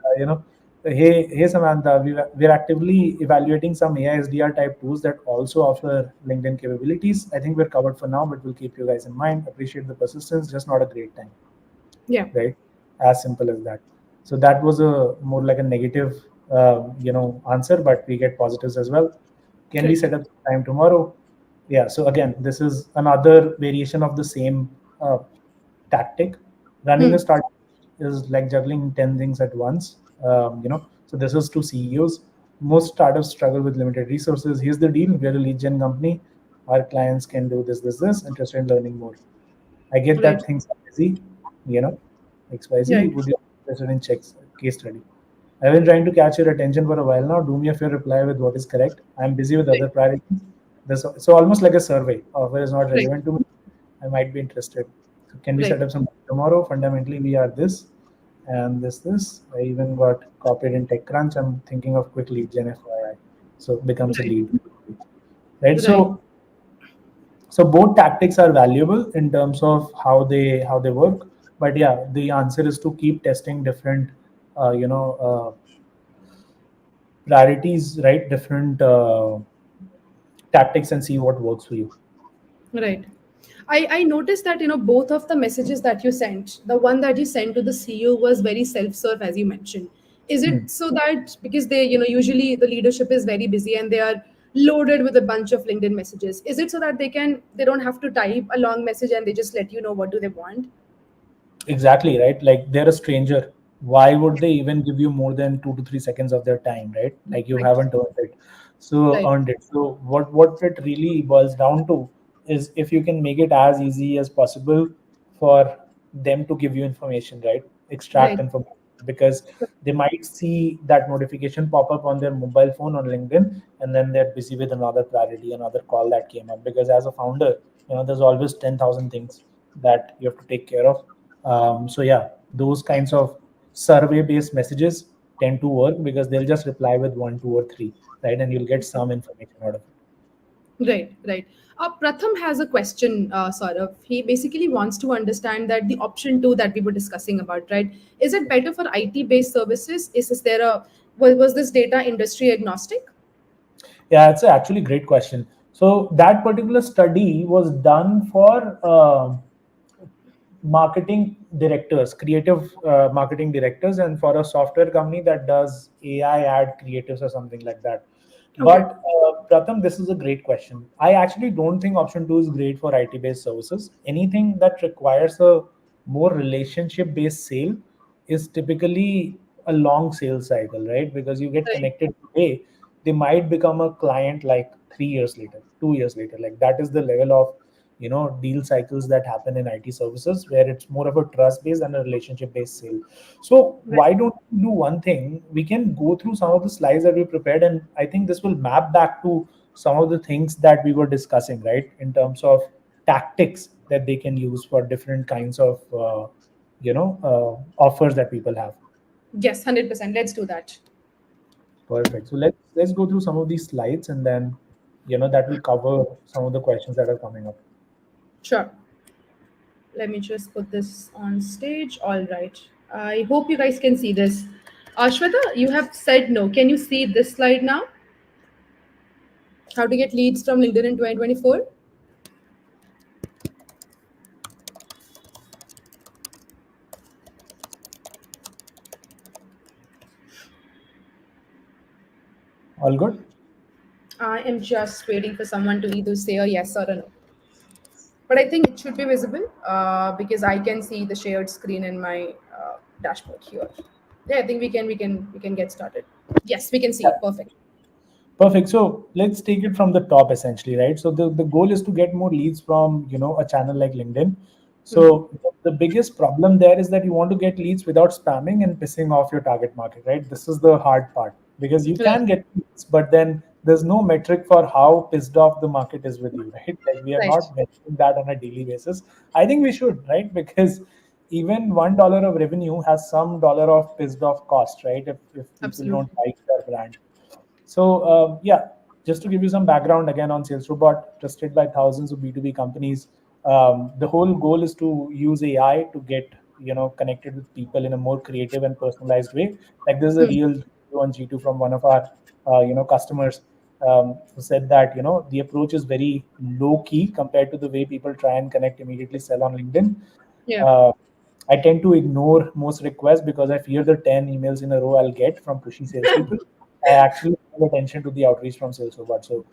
[SPEAKER 2] Uh, you know, hey Samantha, we're actively evaluating some AI SDR type tools that also offer LinkedIn capabilities. I think we're covered for now, but we'll keep you guys in mind. Appreciate the persistence, just not a great time,
[SPEAKER 1] Yeah.
[SPEAKER 2] right? As simple as that. So that was a more like a negative, answer, but we get positives as well. Can we
[SPEAKER 1] Great.
[SPEAKER 2] set up time tomorrow? Yeah. So again, this is another variation of the same tactic. Running a
[SPEAKER 1] Hmm.
[SPEAKER 2] startup is like juggling 10 things at once. So this is to CEOs. Most startups struggle with limited resources. Here's the deal: we're a lead gen company. Our clients can do this. Interested in learning more. I get that
[SPEAKER 1] Right.
[SPEAKER 2] things are busy, you know, XYZ.
[SPEAKER 1] Right.
[SPEAKER 2] Would you be interested in checks case study? I've been trying to catch your attention for a while now. Do me a favor, reply with what is correct. I'm busy with
[SPEAKER 1] Right.
[SPEAKER 2] other priorities. So almost like a survey. Offer is not
[SPEAKER 1] Right.
[SPEAKER 2] relevant to me. I might be interested. So can we set
[SPEAKER 1] Right.
[SPEAKER 2] up some tomorrow? Fundamentally, we are this and this. I even got copied in TechCrunch. I'm thinking of quick lead gen FYI. So it becomes a
[SPEAKER 1] Right.
[SPEAKER 2] lead, right?
[SPEAKER 1] Right.
[SPEAKER 2] So both tactics are valuable in terms of how they work, but yeah, the answer is to keep testing different uh, you know uh, priorities, right? Different tactics, and see what works for you.
[SPEAKER 1] Right. I noticed that, both of the messages that you sent, the one that you sent to the CEO was very self-serve, as you mentioned. Is
[SPEAKER 2] Hmm.
[SPEAKER 1] it so that because they, usually the leadership is very busy and they are loaded with a bunch of LinkedIn messages? Is it so that they don't have to type a long message and they just let you know what do they want?
[SPEAKER 2] Exactly, right? Like they're a stranger. Why would they even give you more than 2 to 3 seconds of their time, right? Like you
[SPEAKER 1] Right.
[SPEAKER 2] haven't earned it. So
[SPEAKER 1] Right.
[SPEAKER 2] earned it. So what it really boils down to is if you can make it as easy as possible for them to give you information, right? Extract
[SPEAKER 1] Right.
[SPEAKER 2] information because they might see that notification pop up on their mobile phone on LinkedIn, and then they're busy with another priority, another call that came up. Because as a founder, there's always 10,000 things that you have to take care of. So yeah, those kinds of survey-based messages tend to work because they'll just reply with one, two, or three, right? And you'll get some information out of it.
[SPEAKER 1] Right, right. Pratham has a question, sort of. He basically wants to understand that the option two that we were discussing about, right? Is it better for IT based services? Is there was this data industry agnostic?
[SPEAKER 2] Yeah, it's actually a great question. So that particular study was done for marketing directors, creative marketing directors, and for a software company that does AI ad creatives or something like that.
[SPEAKER 1] Okay,
[SPEAKER 2] But Pratham, this is a great question. I actually don't think option two is great for IT based services. Anything that requires a more relationship based sale is typically a long sales cycle, right? Because you get
[SPEAKER 1] right,
[SPEAKER 2] connected today, they might become a client like 3 years later, 2 years later. Like that is the level of deal cycles that happen in IT services where it's more of a trust based and a relationship based sale. So
[SPEAKER 1] right.
[SPEAKER 2] why don't we do one thing? We can go through some of the slides that we prepared, and I think this will map back to some of the things that we were discussing, right? In terms of tactics that they can use for different kinds of offers that people have.
[SPEAKER 1] Yes, 100%. Let's do that.
[SPEAKER 2] Perfect. So let's go through some of these slides, and then that will cover some of the questions that are coming up.
[SPEAKER 1] Sure. Let me just put this on stage. All right. I hope you guys can see this. Ashwata, you have said no. Can you see this slide now? How to get leads from LinkedIn in 2024?
[SPEAKER 2] All good?
[SPEAKER 1] I am just waiting for someone to either say a yes or a no. But I think it should be visible because I can see the shared screen in my dashboard here. Yeah, I think we can get started. Yes, we can see it. Perfect.
[SPEAKER 2] Perfect. So let's take it from the top essentially, right? So the goal is to get more leads from, a channel like LinkedIn.
[SPEAKER 1] Hmm.
[SPEAKER 2] So the biggest problem there is that you want to get leads without spamming and pissing off your target market, right? This is the hard part because you
[SPEAKER 1] Right.
[SPEAKER 2] can get leads, but then there's no metric for how pissed off the market is with you, right? Like we are
[SPEAKER 1] Right.
[SPEAKER 2] not measuring that on a daily basis. I think we should, right? Because even $1 of revenue has some dollar of pissed off cost, right? If people don't
[SPEAKER 1] Absolutely.
[SPEAKER 2] like your brand. So yeah, just to give you some background again on SalesRobot, trusted by thousands of B2B companies. The whole goal is to use AI to get connected with people in a more creative and personalized way. Like this is a
[SPEAKER 1] Hmm.
[SPEAKER 2] real review on G2 from one of our customers who said that the approach is very low key compared to the way people try and connect immediately sell on LinkedIn.
[SPEAKER 1] Yeah.
[SPEAKER 2] Uh, I tend to ignore most requests because I fear the 10 emails in a row I'll get from pushy salespeople. I actually pay attention to the outreach from SalesRobot. So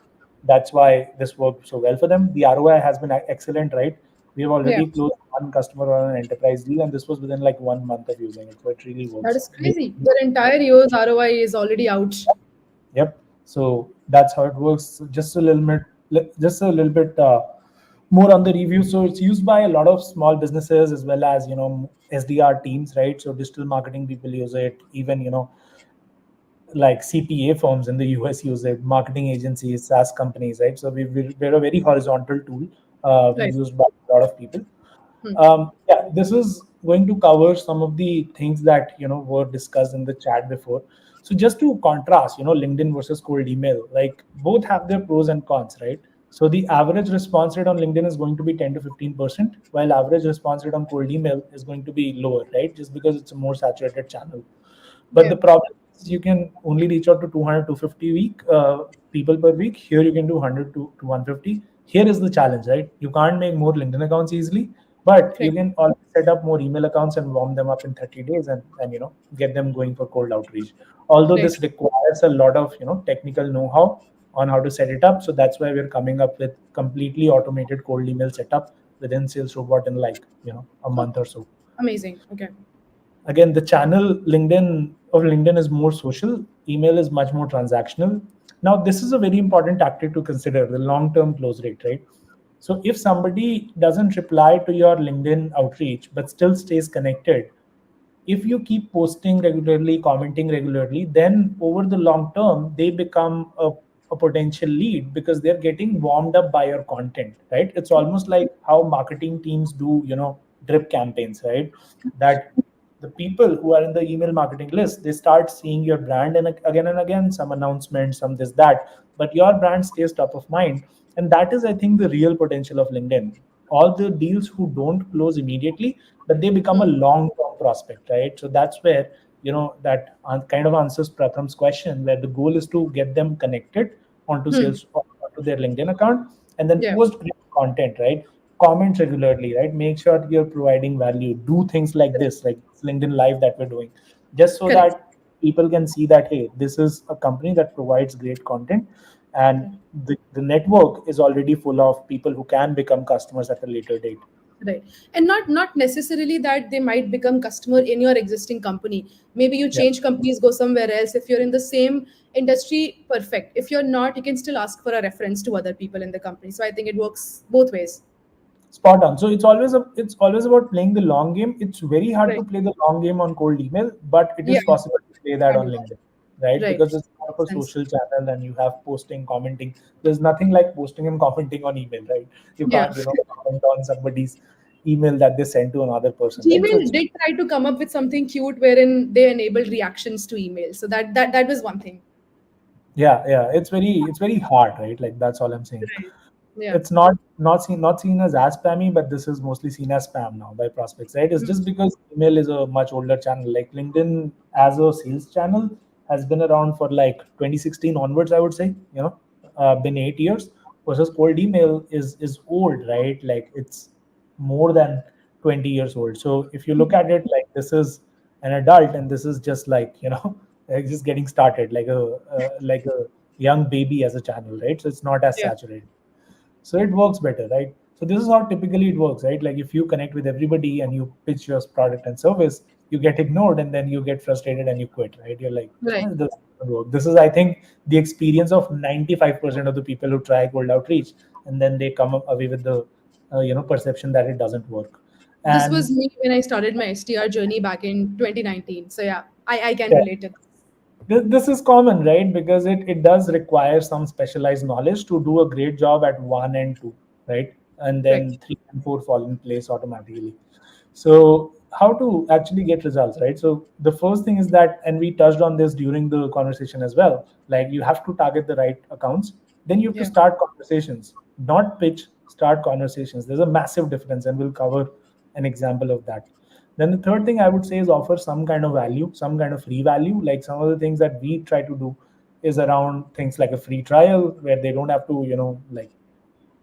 [SPEAKER 2] that's why this worked so well for them. The ROI has been excellent, right? We have
[SPEAKER 1] Yeah.
[SPEAKER 2] already closed one customer on an enterprise deal, and this was within like 1 month of using it. So it really
[SPEAKER 1] That
[SPEAKER 2] works.
[SPEAKER 1] is crazy. Your entire year's ROI is already out.
[SPEAKER 2] Yep. So that's how it works. Just a little bit more on the review. So it's used by a lot of small businesses as well as SDR teams, right? So digital marketing people use it. Even like CPA firms in the US use it, marketing agencies, SaaS companies, right? So we're a very horizontal tool
[SPEAKER 1] Right.
[SPEAKER 2] used by a lot of people.
[SPEAKER 1] Hmm.
[SPEAKER 2] Yeah, this is going to cover some of the things that were discussed in the chat before. So just to contrast, LinkedIn versus cold email, like both have their pros and cons, right? So the average response rate on LinkedIn is going to be 10 to 15%, while average response rate on cold email is going to be lower, right? Just because it's a more saturated channel. But
[SPEAKER 1] Yeah.
[SPEAKER 2] the problem is you can only reach out to 200 to 50 people per week. Here you can do 100 to 150. Here is the challenge, right? You can't make more LinkedIn accounts easily, but you
[SPEAKER 1] Right.
[SPEAKER 2] can always set up more email accounts and warm them up in 30 days and get them going for cold outreach. Although
[SPEAKER 1] Right.
[SPEAKER 2] this requires a lot of technical know-how on how to set it up. So that's why we're coming up with completely automated cold email setup within SalesRobot in like a
[SPEAKER 1] Oh,
[SPEAKER 2] month or so.
[SPEAKER 1] amazing. Okay.
[SPEAKER 2] Again, the channel LinkedIn is more social, email is much more transactional. Now this is a very important tactic to consider, the long term close rate, right? So if somebody doesn't reply to your LinkedIn outreach but still stays connected, if you keep posting regularly, commenting regularly, then over the long term, they become a potential lead because they're getting warmed up by your content, right? It's almost like how marketing teams do, drip campaigns, right? That the people who are in the email marketing list, they start seeing your brand and again, some announcements, some this, that, but your brand stays top of mind. And that is, I think, the real potential of LinkedIn. All the deals who don't close immediately, but they become a
[SPEAKER 1] Hmm.
[SPEAKER 2] long-term prospect, right? So that's where that kind of answers Pratham's question, where the goal is to get them connected onto
[SPEAKER 1] Hmm.
[SPEAKER 2] sales onto their LinkedIn account, and then
[SPEAKER 1] Yeah.
[SPEAKER 2] post great content, right? Comment regularly, right? Make sure you're providing value. Do things like
[SPEAKER 1] Correct.
[SPEAKER 2] this, like LinkedIn Live that we're doing, just so
[SPEAKER 1] Correct.
[SPEAKER 2] that people can see that hey, this is a company that provides great content, and
[SPEAKER 1] Okay.
[SPEAKER 2] the network is already full of people who can become customers at a later date.
[SPEAKER 1] Right. And not necessarily that they might become customer in your existing company. Maybe you
[SPEAKER 2] Yeah.
[SPEAKER 1] change companies, go somewhere else. If you're in the same industry, perfect. If you're not, you can still ask for a reference to other people in the company. So I think it works both ways.
[SPEAKER 2] Spot on. So it's always about playing the long game. It's very hard to
[SPEAKER 1] Right.
[SPEAKER 2] play the long game on cold email, but it
[SPEAKER 1] Yeah.
[SPEAKER 2] is possible to play that
[SPEAKER 1] Can
[SPEAKER 2] on
[SPEAKER 1] do
[SPEAKER 2] LinkedIn,
[SPEAKER 1] that.
[SPEAKER 2] right?
[SPEAKER 1] Right.
[SPEAKER 2] Because it's kind of
[SPEAKER 1] Makes
[SPEAKER 2] a
[SPEAKER 1] sense.
[SPEAKER 2] social channel and you have posting, commenting. There's nothing like posting and commenting on email, right? You
[SPEAKER 1] Yeah.
[SPEAKER 2] can't, comment on somebody's email that they send to another person, right? So
[SPEAKER 1] Gmail
[SPEAKER 2] it's
[SPEAKER 1] did try to come up with something cute wherein they enabled reactions to email. So that was one thing.
[SPEAKER 2] yeah, it's very hard, right? Like that's all I'm saying.
[SPEAKER 1] Right. Yeah.
[SPEAKER 2] It's not seen as spammy, but this is mostly seen as spam now by prospects, right? It's
[SPEAKER 1] Mm.
[SPEAKER 2] just because email is a much older channel. Like LinkedIn as a sales channel has been around for like 2016 onwards, I would say. Been 8 years. Versus cold email is old, right? Like it's more than 20 years old. So if you look at it, like this is an adult, and this is just like like just getting started, like a young baby as a channel, right? So it's not as
[SPEAKER 1] Yeah.
[SPEAKER 2] saturated. So it works better, right? So this is how typically it works, right? Like if you connect with everybody and you pitch your product and service, you get ignored and then you get frustrated and you quit, right? You're like,
[SPEAKER 1] Right.
[SPEAKER 2] this doesn't work. This is, I think, the experience of 95% of the people who try cold outreach, and then they come away with the perception that it doesn't work.
[SPEAKER 1] This was
[SPEAKER 2] And
[SPEAKER 1] me when I started my SDR journey back in 2019. So yeah, I can
[SPEAKER 2] yeah,
[SPEAKER 1] relate to this.
[SPEAKER 2] this is common, right? Because it does require some specialized knowledge to do a great job at 1 and 2, right? And
[SPEAKER 1] Correct.
[SPEAKER 2] then 3 and 4 fall in place automatically. So how to actually get results, right? So the first thing is that, and we touched on this during the conversation as well, like you have to target the right accounts. Then you have to
[SPEAKER 1] Yeah.
[SPEAKER 2] start conversations, not pitch, start conversations. There's a massive difference, and we'll cover an example of that. Then the third thing I would say is offer some kind of value, some kind of free value. Like some of the things that we try to do is around things like a free trial where they don't have to, like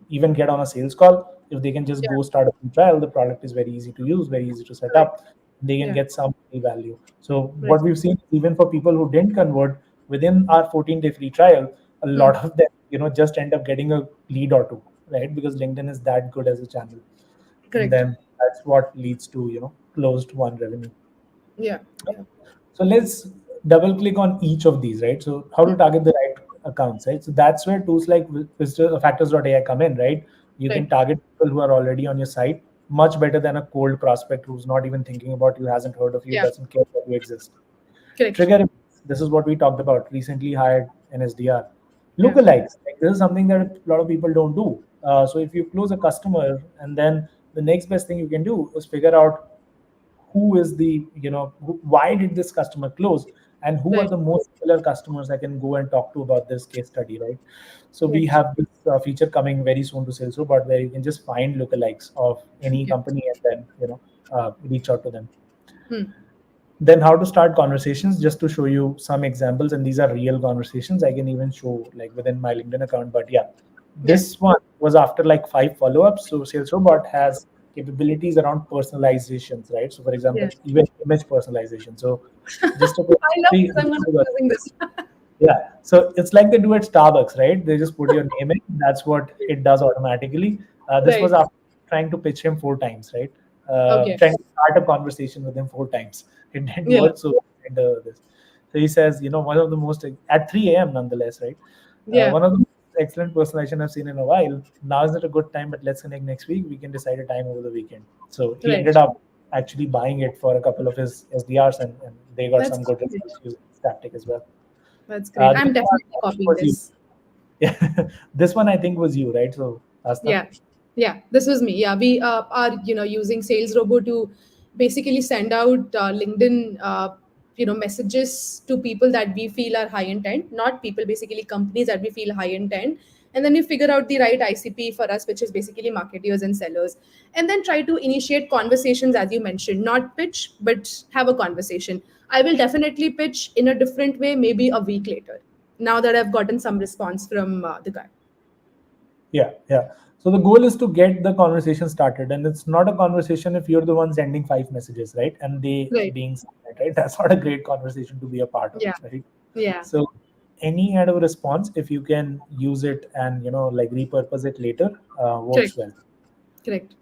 [SPEAKER 2] even get on a sales call. If they can just
[SPEAKER 1] Yeah.
[SPEAKER 2] go start a free trial, the product is very easy to use, very easy to set
[SPEAKER 1] Correct.
[SPEAKER 2] up. They can
[SPEAKER 1] Yeah.
[SPEAKER 2] get some free value. So
[SPEAKER 1] Right.
[SPEAKER 2] what we've seen, even for people who didn't convert within our 14-day free trial, a
[SPEAKER 1] Hmm.
[SPEAKER 2] lot of them, just end up getting a lead or two, right? Because LinkedIn is that good as a channel. And
[SPEAKER 1] Correct.
[SPEAKER 2] then that's what leads to, closed one revenue.
[SPEAKER 1] Yeah. Yeah.
[SPEAKER 2] So let's double click on each of these, right? So how to target the right accounts, right? So that's where tools like factors.ai come in, right? You can
[SPEAKER 1] Right.
[SPEAKER 2] target people who are already on your site much better than a cold prospect who's not even thinking about you, hasn't heard of you,
[SPEAKER 1] Yeah.
[SPEAKER 2] doesn't care that you exist.
[SPEAKER 1] Correct.
[SPEAKER 2] Trigger events. This is what we talked about. Recently hired an SDR.
[SPEAKER 1] Yeah.
[SPEAKER 2] Lookalikes. Like this is something that a lot of people don't do. So if you close a customer, and then the next best thing you can do is figure out who is the why did this customer close, and who are
[SPEAKER 1] Right.
[SPEAKER 2] the most similar customers I can go and talk to about this case study, right? So we
[SPEAKER 1] Correct.
[SPEAKER 2] have this feature coming very soon to SalesRobot where you can just find lookalikes of any
[SPEAKER 1] Yeah.
[SPEAKER 2] company and then reach out to them.
[SPEAKER 1] Hmm.
[SPEAKER 2] Then how to start conversations, just to show you some examples, and these are real conversations I can even show like within my LinkedIn account. But yeah,
[SPEAKER 1] Yeah.
[SPEAKER 2] this one was after like 5 follow-ups. So SalesRobot has capabilities around personalizations, right? So for
[SPEAKER 1] Yeah.
[SPEAKER 2] example, even image personalization. So just to
[SPEAKER 1] I love
[SPEAKER 2] quickly
[SPEAKER 1] this. I'm gonna be using this.
[SPEAKER 2] yeah, so it's like they do at Starbucks, right? They just put your name in. That's what it does automatically. This was
[SPEAKER 1] Right.
[SPEAKER 2] after trying to pitch him 4 times, right?
[SPEAKER 1] Okay.
[SPEAKER 2] Trying to start a conversation with him 4 times. It didn't
[SPEAKER 1] Yeah.
[SPEAKER 2] work. So we did, this. So he says, one of the most at 3 a.m. nonetheless, right?
[SPEAKER 1] Yeah.
[SPEAKER 2] One of the most excellent personalization I've seen in a while. Now is not a good time, but let's connect next week. We can decide a time over the weekend. So he ended
[SPEAKER 1] Right.
[SPEAKER 2] up actually buying it for a couple of his SDRs, and they got
[SPEAKER 1] That's
[SPEAKER 2] some good
[SPEAKER 1] great.
[SPEAKER 2] results using this tactic as well.
[SPEAKER 1] That's great.
[SPEAKER 2] This
[SPEAKER 1] I'm
[SPEAKER 2] one
[SPEAKER 1] definitely copying
[SPEAKER 2] was you.
[SPEAKER 1] this.
[SPEAKER 2] Yeah, this one I think was you, right? So, Asta.
[SPEAKER 1] Yeah, yeah, this was me. Yeah, we are using SalesRobot to basically send out LinkedIn messages to people that we feel are high intent, not people, basically companies that we feel high intent, and then we figure out the right ICP for us, which is basically marketers and sellers, and then try to initiate conversations as you mentioned, not pitch but have a conversation. I will definitely pitch in a different way, maybe a week later. Now that I've gotten some response from the guy.
[SPEAKER 2] Yeah, yeah. So the goal is to get the conversation started, and it's not a conversation if you're the one sending 5 messages, right? And they
[SPEAKER 1] Right.
[SPEAKER 2] being silent, right? That's not a great conversation to be a part of,
[SPEAKER 1] Yeah.
[SPEAKER 2] right?
[SPEAKER 1] Yeah.
[SPEAKER 2] So any kind of response, if you can use it and like repurpose it later, works
[SPEAKER 1] Correct.
[SPEAKER 2] well.
[SPEAKER 1] Correct.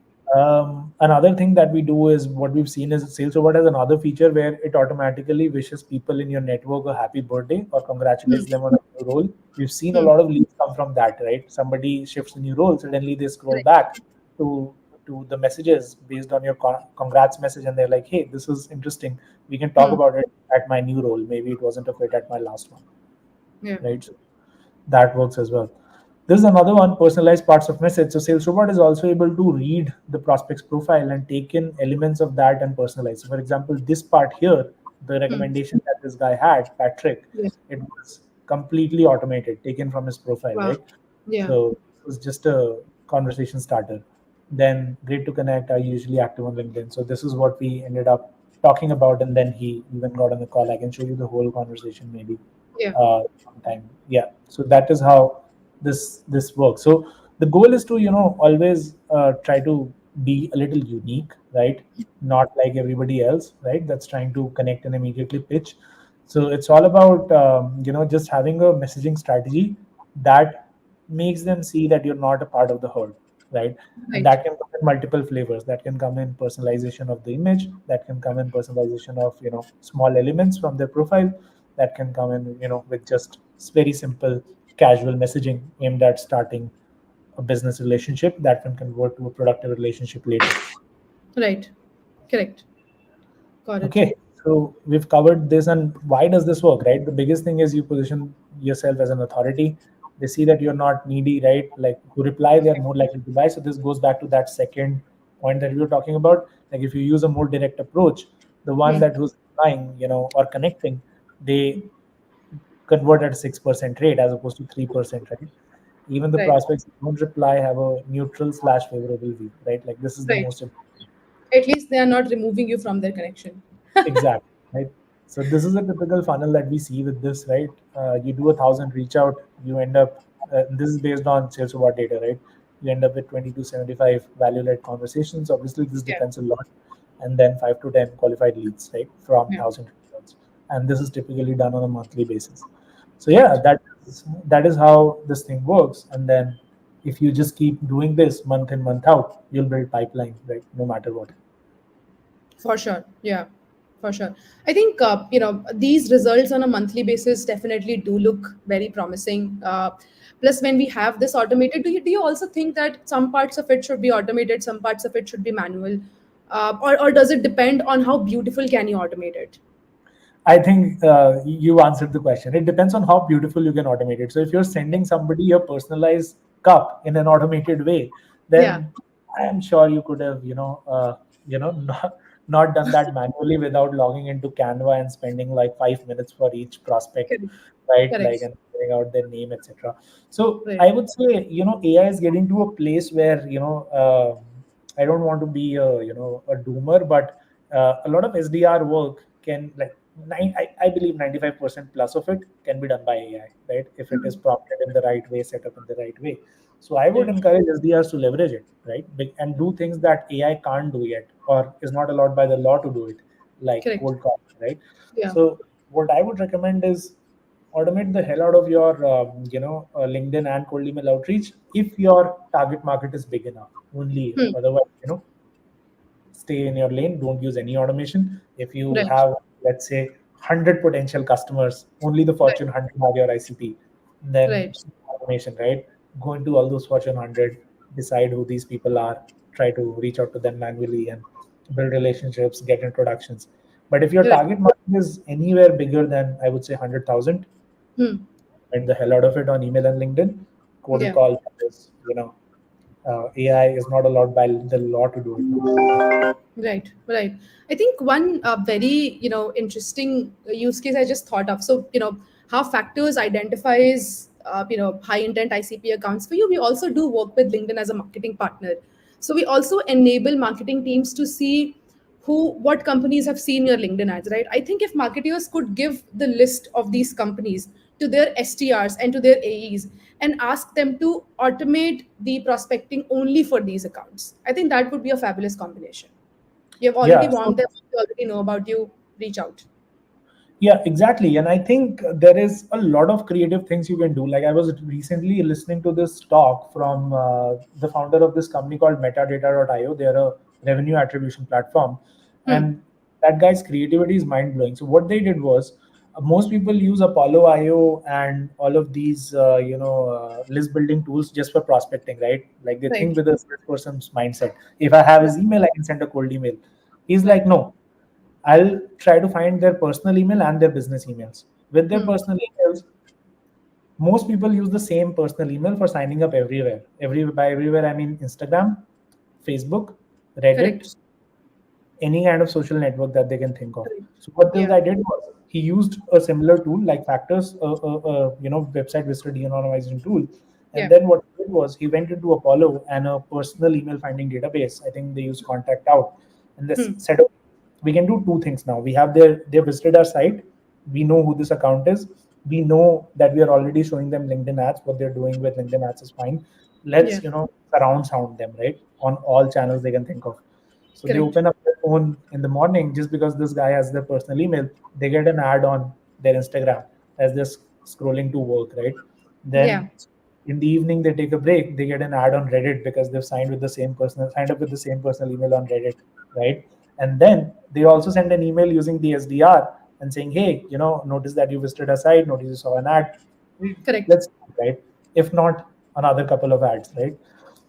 [SPEAKER 2] Another thing that we do is what we've seen is SalesRobot has another feature where it automatically wishes people in your network a happy birthday or
[SPEAKER 1] Hmm.
[SPEAKER 2] congratulates them on a new role. We've seen a
[SPEAKER 1] Hmm.
[SPEAKER 2] lot of leads come from that, right? Somebody shifts a new role, suddenly they scroll
[SPEAKER 1] Correct.
[SPEAKER 2] back to the messages based on your congrats message, and they're like, "Hey, this is interesting. We can talk
[SPEAKER 1] Hmm.
[SPEAKER 2] about it at my new role. Maybe it wasn't a fit at my last one."
[SPEAKER 1] Yeah.
[SPEAKER 2] Right? So that works as well. This is another one, personalized parts of message. So SalesRobot is also able to read the prospect's profile and take in elements of that and personalize. So for example, this part here, the
[SPEAKER 1] Hmm.
[SPEAKER 2] recommendation that this guy had, Patrick,
[SPEAKER 1] Yeah.
[SPEAKER 2] it was completely automated, taken from his profile,
[SPEAKER 1] Wow.
[SPEAKER 2] right?
[SPEAKER 1] Yeah.
[SPEAKER 2] So it was just a conversation starter. Then great to connect. I usually active on LinkedIn. So this is what we ended up talking about, and then he even got on the call. I can show you the whole conversation maybe
[SPEAKER 1] Yeah.
[SPEAKER 2] sometime. Yeah. So that is how this works. So the goal is to always try to be a little unique, right? Not like everybody else, right? That's trying to connect and immediately pitch. So it's all about just having a messaging strategy that makes them see that you're not a part of the herd, right? And
[SPEAKER 1] Right.
[SPEAKER 2] that can come in multiple flavors. That can come in personalization of the image. That can come in personalization of small elements from their profile. That can come in with just very simple casual messaging aimed at starting a business relationship that can convert to a productive relationship later.
[SPEAKER 1] Right. Correct. Got it.
[SPEAKER 2] Okay, so we've covered this, and why does this work, right? The biggest thing is you position yourself as an authority. They see that you're not needy, right? Like who reply, they're more likely to buy. So this goes back to that second point that we were talking about. Like if you use a more direct approach, the one
[SPEAKER 1] Hmm.
[SPEAKER 2] that who's replying, or connecting, they convert at a 6% rate as opposed to 3%, right? Even the
[SPEAKER 1] Right.
[SPEAKER 2] prospects who don't reply have a neutral slash favorable view, right? Like this is the
[SPEAKER 1] Right.
[SPEAKER 2] most important.
[SPEAKER 1] At least they are not removing you from their connection.
[SPEAKER 2] Exactly, right? So this is a typical funnel that we see with this, right? You do 1,000 reach out, you end up. This is based on SalesRobot data, right? You end up with 20 to 75 value-led conversations. Obviously, this
[SPEAKER 1] Yeah.
[SPEAKER 2] depends a lot, and then 5 to 10 qualified leads, right, from
[SPEAKER 1] Yeah.
[SPEAKER 2] 1,000 reach outs. And this is typically done on a monthly basis. So yeah,
[SPEAKER 1] Right.
[SPEAKER 2] that is how this thing works. And then if you just keep doing this month in month out, you'll build pipeline, right? No matter what.
[SPEAKER 1] For sure. Yeah. For sure. I think these results on a monthly basis definitely do look very promising. Plus, when we have this automated, do you also think that some parts of it should be automated, some parts of it should be manual, or does it depend on how beautiful can you automate it?
[SPEAKER 2] I think you answered the question. It depends on how beautiful you can automate it. So if you're sending somebody a personalized cup in an automated way,
[SPEAKER 1] Yeah.
[SPEAKER 2] then I am sure you could have, not done that manually without logging into Canva and spending like 5 minutes for each prospect,
[SPEAKER 1] Correct.
[SPEAKER 2] right? Like
[SPEAKER 1] Correct.
[SPEAKER 2] and figuring out their name, etc. So
[SPEAKER 1] Right.
[SPEAKER 2] I would say, AI is getting to a place where, I don't want to be a doomer, but a lot of SDR work can like I believe 95% plus of it can be done by AI, right? If it is prompted in the right way, set up in the right way. So I would
[SPEAKER 1] Yeah.
[SPEAKER 2] encourage SDRs to leverage it, right? And do things that AI can't do yet or is not allowed by the law to do it, like
[SPEAKER 1] Correct.
[SPEAKER 2] cold calling, right?
[SPEAKER 1] Yeah.
[SPEAKER 2] So what I would recommend is automate the hell out of your LinkedIn and cold email outreach if your target market is big enough. Only if.
[SPEAKER 1] Hmm.
[SPEAKER 2] Otherwise, stay in your lane, don't use any automation. If you
[SPEAKER 1] Right.
[SPEAKER 2] have, let's say, 100 potential customers, only the
[SPEAKER 1] Right.
[SPEAKER 2] Fortune 100 are your ICP, then
[SPEAKER 1] Right.
[SPEAKER 2] automation, right? Go into all those Fortune 100, decide who these people are, try to reach out to them manually and build relationships, get introductions. But if your
[SPEAKER 1] Right.
[SPEAKER 2] target market is anywhere bigger than, I would say, 100,000,
[SPEAKER 1] Hmm.
[SPEAKER 2] and the hell out of it on email and LinkedIn, cold
[SPEAKER 1] Yeah.
[SPEAKER 2] call is, AI is not allowed by the law to do it now.
[SPEAKER 1] Right, right. I think one very interesting use case I just thought of. So how factors identifies high intent ICP accounts for you. We also do work with LinkedIn as a marketing partner. So we also enable marketing teams to see what companies have seen your LinkedIn ads. Right. I think if marketers could give the list of these companies to their STRs and to their AEs and ask them to automate the prospecting only for these accounts, I think that would be a fabulous combination. You have already
[SPEAKER 2] Yeah. So
[SPEAKER 1] warmed them, they already know about you, reach out.
[SPEAKER 2] yeah, exactly. And I think there is a lot of creative things you can do. Like I was recently listening to this talk from the founder of this company called metadata.io. They're a revenue attribution platform.
[SPEAKER 1] Hmm.
[SPEAKER 2] And that guy's creativity is mind blowing. So what they did was most people use Apollo IO and all of these, list building tools just for prospecting, right? Like they think
[SPEAKER 1] Right,
[SPEAKER 2] with a person's mindset. If I have his email, I can send a cold email. He's like,
[SPEAKER 1] right.
[SPEAKER 2] no, I'll try to find their personal email and their business emails. With their
[SPEAKER 1] Hmm.
[SPEAKER 2] personal emails, most people use the same personal email for signing up everywhere. By everywhere, I mean Instagram, Facebook, Reddit,
[SPEAKER 1] Correct,
[SPEAKER 2] any kind of social network that they can think of.
[SPEAKER 1] correct.
[SPEAKER 2] So what this
[SPEAKER 1] Yeah,
[SPEAKER 2] guy did was he used a similar tool like Factors, website visitor de-anonymizing tool, and
[SPEAKER 1] yeah.
[SPEAKER 2] then what he did was he went into Apollo and a personal email finding database. I think they use Contact Out, and this
[SPEAKER 1] Hmm.
[SPEAKER 2] set up. We can do two things now. We have they visited our site. We know who this account is. We know that we are already showing them LinkedIn ads. What they're doing with LinkedIn ads is fine.
[SPEAKER 1] Yeah,
[SPEAKER 2] Let's surround sound them, right, on all channels they can think of. So they
[SPEAKER 1] correct.
[SPEAKER 2] open up their phone in the morning just because this guy has their personal email. They get an ad on their Instagram as they're scrolling to work, right?
[SPEAKER 1] Yeah.
[SPEAKER 2] Then in the evening they take a break, they get an ad on Reddit because they've signed up with the same personal email on Reddit, right? And then they also send an email using the SDR and saying, hey, notice that you visited our site, notice you saw an ad.
[SPEAKER 1] Correct.
[SPEAKER 2] Let's, right? If not, another couple of ads, right?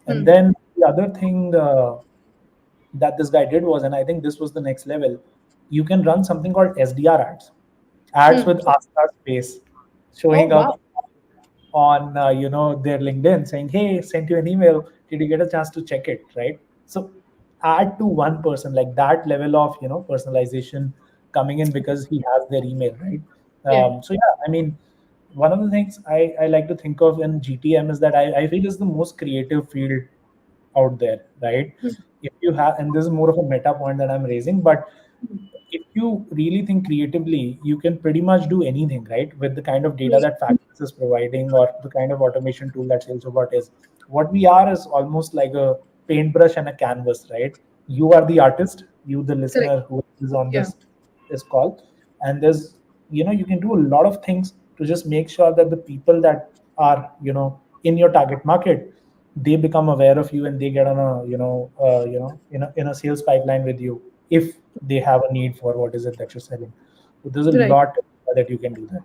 [SPEAKER 2] And
[SPEAKER 1] Hmm.
[SPEAKER 2] then the other thing that this guy did was, and I think this was the next level, you can run something called SDR ads
[SPEAKER 1] Hmm.
[SPEAKER 2] with Asta space,
[SPEAKER 1] Oh,
[SPEAKER 2] showing
[SPEAKER 1] wow.
[SPEAKER 2] up on their LinkedIn saying, hey, sent you an email, did you get a chance to check it, right? So add to one person, like that level of personalization coming in because he has their email, right?
[SPEAKER 1] Yeah.
[SPEAKER 2] So yeah, I mean, one of the things I like to think of in GTM is that I feel is the most creative field out there, right?
[SPEAKER 1] Hmm.
[SPEAKER 2] If you have, and this is more of a meta point that I'm raising, but if you really think creatively, you can pretty much do anything, right? With the kind of data that Factors is providing or the kind of automation tool that SalesRobot is. What we are is almost like a paintbrush and a canvas, right? You are the artist, you the
[SPEAKER 1] Correct.
[SPEAKER 2] listener who is on
[SPEAKER 1] Yeah.
[SPEAKER 2] this call, and there's you can do a lot of things to just make sure that the people that are in your target market, they become aware of you and they get on a in a sales pipeline with you if they have a need for what is it that you're selling. So there's a
[SPEAKER 1] Right.
[SPEAKER 2] lot that you can do there.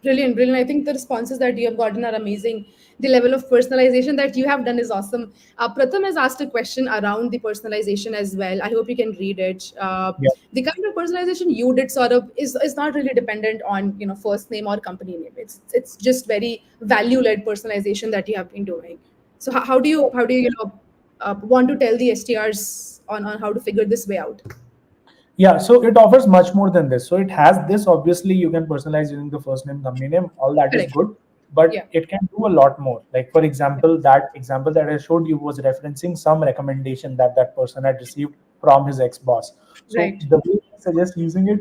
[SPEAKER 1] Brilliant, brilliant. I think the responses that you have gotten are amazing. The level of personalization that you have done is awesome. Pratham has asked a question around the personalization as well. I hope you can read it.
[SPEAKER 2] Yeah.
[SPEAKER 1] The kind of personalization you did sort of is not really dependent on first name or company name. It's just very value led personalization that you have been doing. So how do you want to tell the STRs on how to figure this way out?
[SPEAKER 2] Yeah, so it offers much more than this. So it has this, obviously, you can personalize using the first name, company name, all that is
[SPEAKER 1] Correct.
[SPEAKER 2] good,
[SPEAKER 1] Yeah.
[SPEAKER 2] but it can do a lot more. Like, for example, that example that I showed you was referencing some recommendation that that person had received from his ex boss. So
[SPEAKER 1] Right.
[SPEAKER 2] the way I suggest using it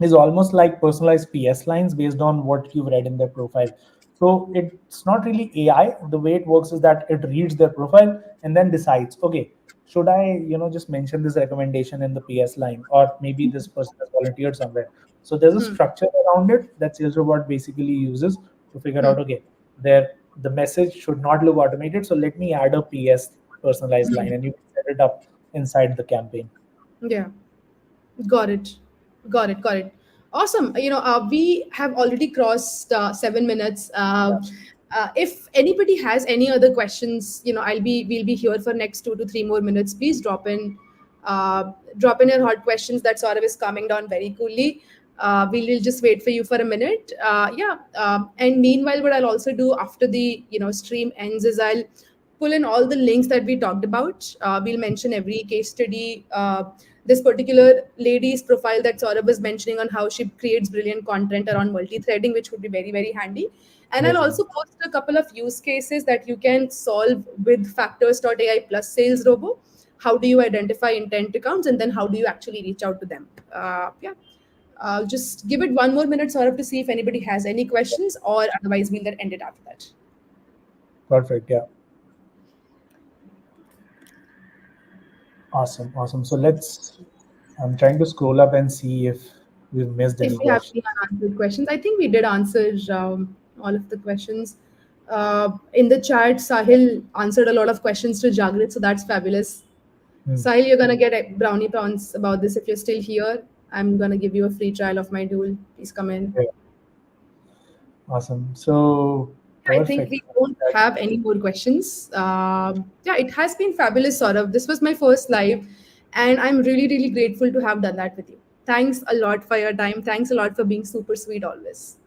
[SPEAKER 2] is almost like personalized PS lines based on what you've read in their profile. So it's not really AI. The way it works is that it reads their profile and then decides, okay, should I, just mention this recommendation in the PS line, or maybe this person has volunteered somewhere. So there's a
[SPEAKER 1] Hmm.
[SPEAKER 2] structure around it that SalesRobot basically uses to figure
[SPEAKER 1] Hmm.
[SPEAKER 2] out, okay, there the message should not look automated. So let me add a PS personalized line,
[SPEAKER 1] Hmm.
[SPEAKER 2] and you can set it up inside the campaign.
[SPEAKER 1] Yeah. Got it. Got it. Got it. Awesome. We have already crossed 7 minutes. If anybody has any other questions, we'll be here for next 2 to 3 more minutes. Please drop in your hot questions. That sort of is coming down very coolly. We'll just wait for you for a minute. Yeah. And meanwhile, what I'll also do after the stream ends is I'll pull in all the links that we talked about. We'll mention every case study. This particular lady's profile that Saurabh was mentioning on how she creates brilliant content around multi-threading, which would be very, very handy. And I'll
[SPEAKER 2] Amazing.
[SPEAKER 1] also post a couple of use cases that you can solve with Factors.ai plus Sales Robo. How do you identify intent accounts, and then how do you actually reach out to them? Yeah. I'll just give it 1 more minute, Saurabh, to see if anybody has any questions, or otherwise we'll then end it after that.
[SPEAKER 2] Perfect. Yeah. Awesome, awesome. So I'm trying to scroll up and see if we've missed
[SPEAKER 1] If
[SPEAKER 2] any
[SPEAKER 1] we have
[SPEAKER 2] questions.
[SPEAKER 1] any unanswered questions, I think we did answer all of the questions. In the chat, Sahil answered a lot of questions to Jagrit, so that's fabulous.
[SPEAKER 2] Hmm.
[SPEAKER 1] Sahil, you're gonna get a brownie pounds about this if you're still here. I'm gonna give you a free trial of my tool. Please come in.
[SPEAKER 2] Yeah, awesome. So
[SPEAKER 1] I think
[SPEAKER 2] perfect.
[SPEAKER 1] we don't have any more questions. Yeah, it has been fabulous, sort of. This was my first live, and I'm really, really grateful to have done that with you. Thanks a lot for your time. Thanks a lot for being super sweet always.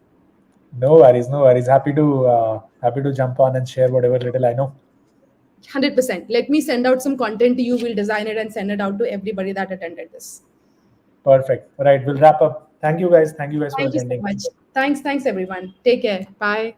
[SPEAKER 2] No worries, no worries. Happy to jump on and share whatever little I know.
[SPEAKER 1] 100%. Let me send out some content to you. We'll design it and send it out to everybody that attended this.
[SPEAKER 2] Perfect. All right, we'll wrap up. Thank you guys. Thank you guys for
[SPEAKER 1] Thank you so
[SPEAKER 2] attending.
[SPEAKER 1] much. Thanks, everyone. Take care. Bye.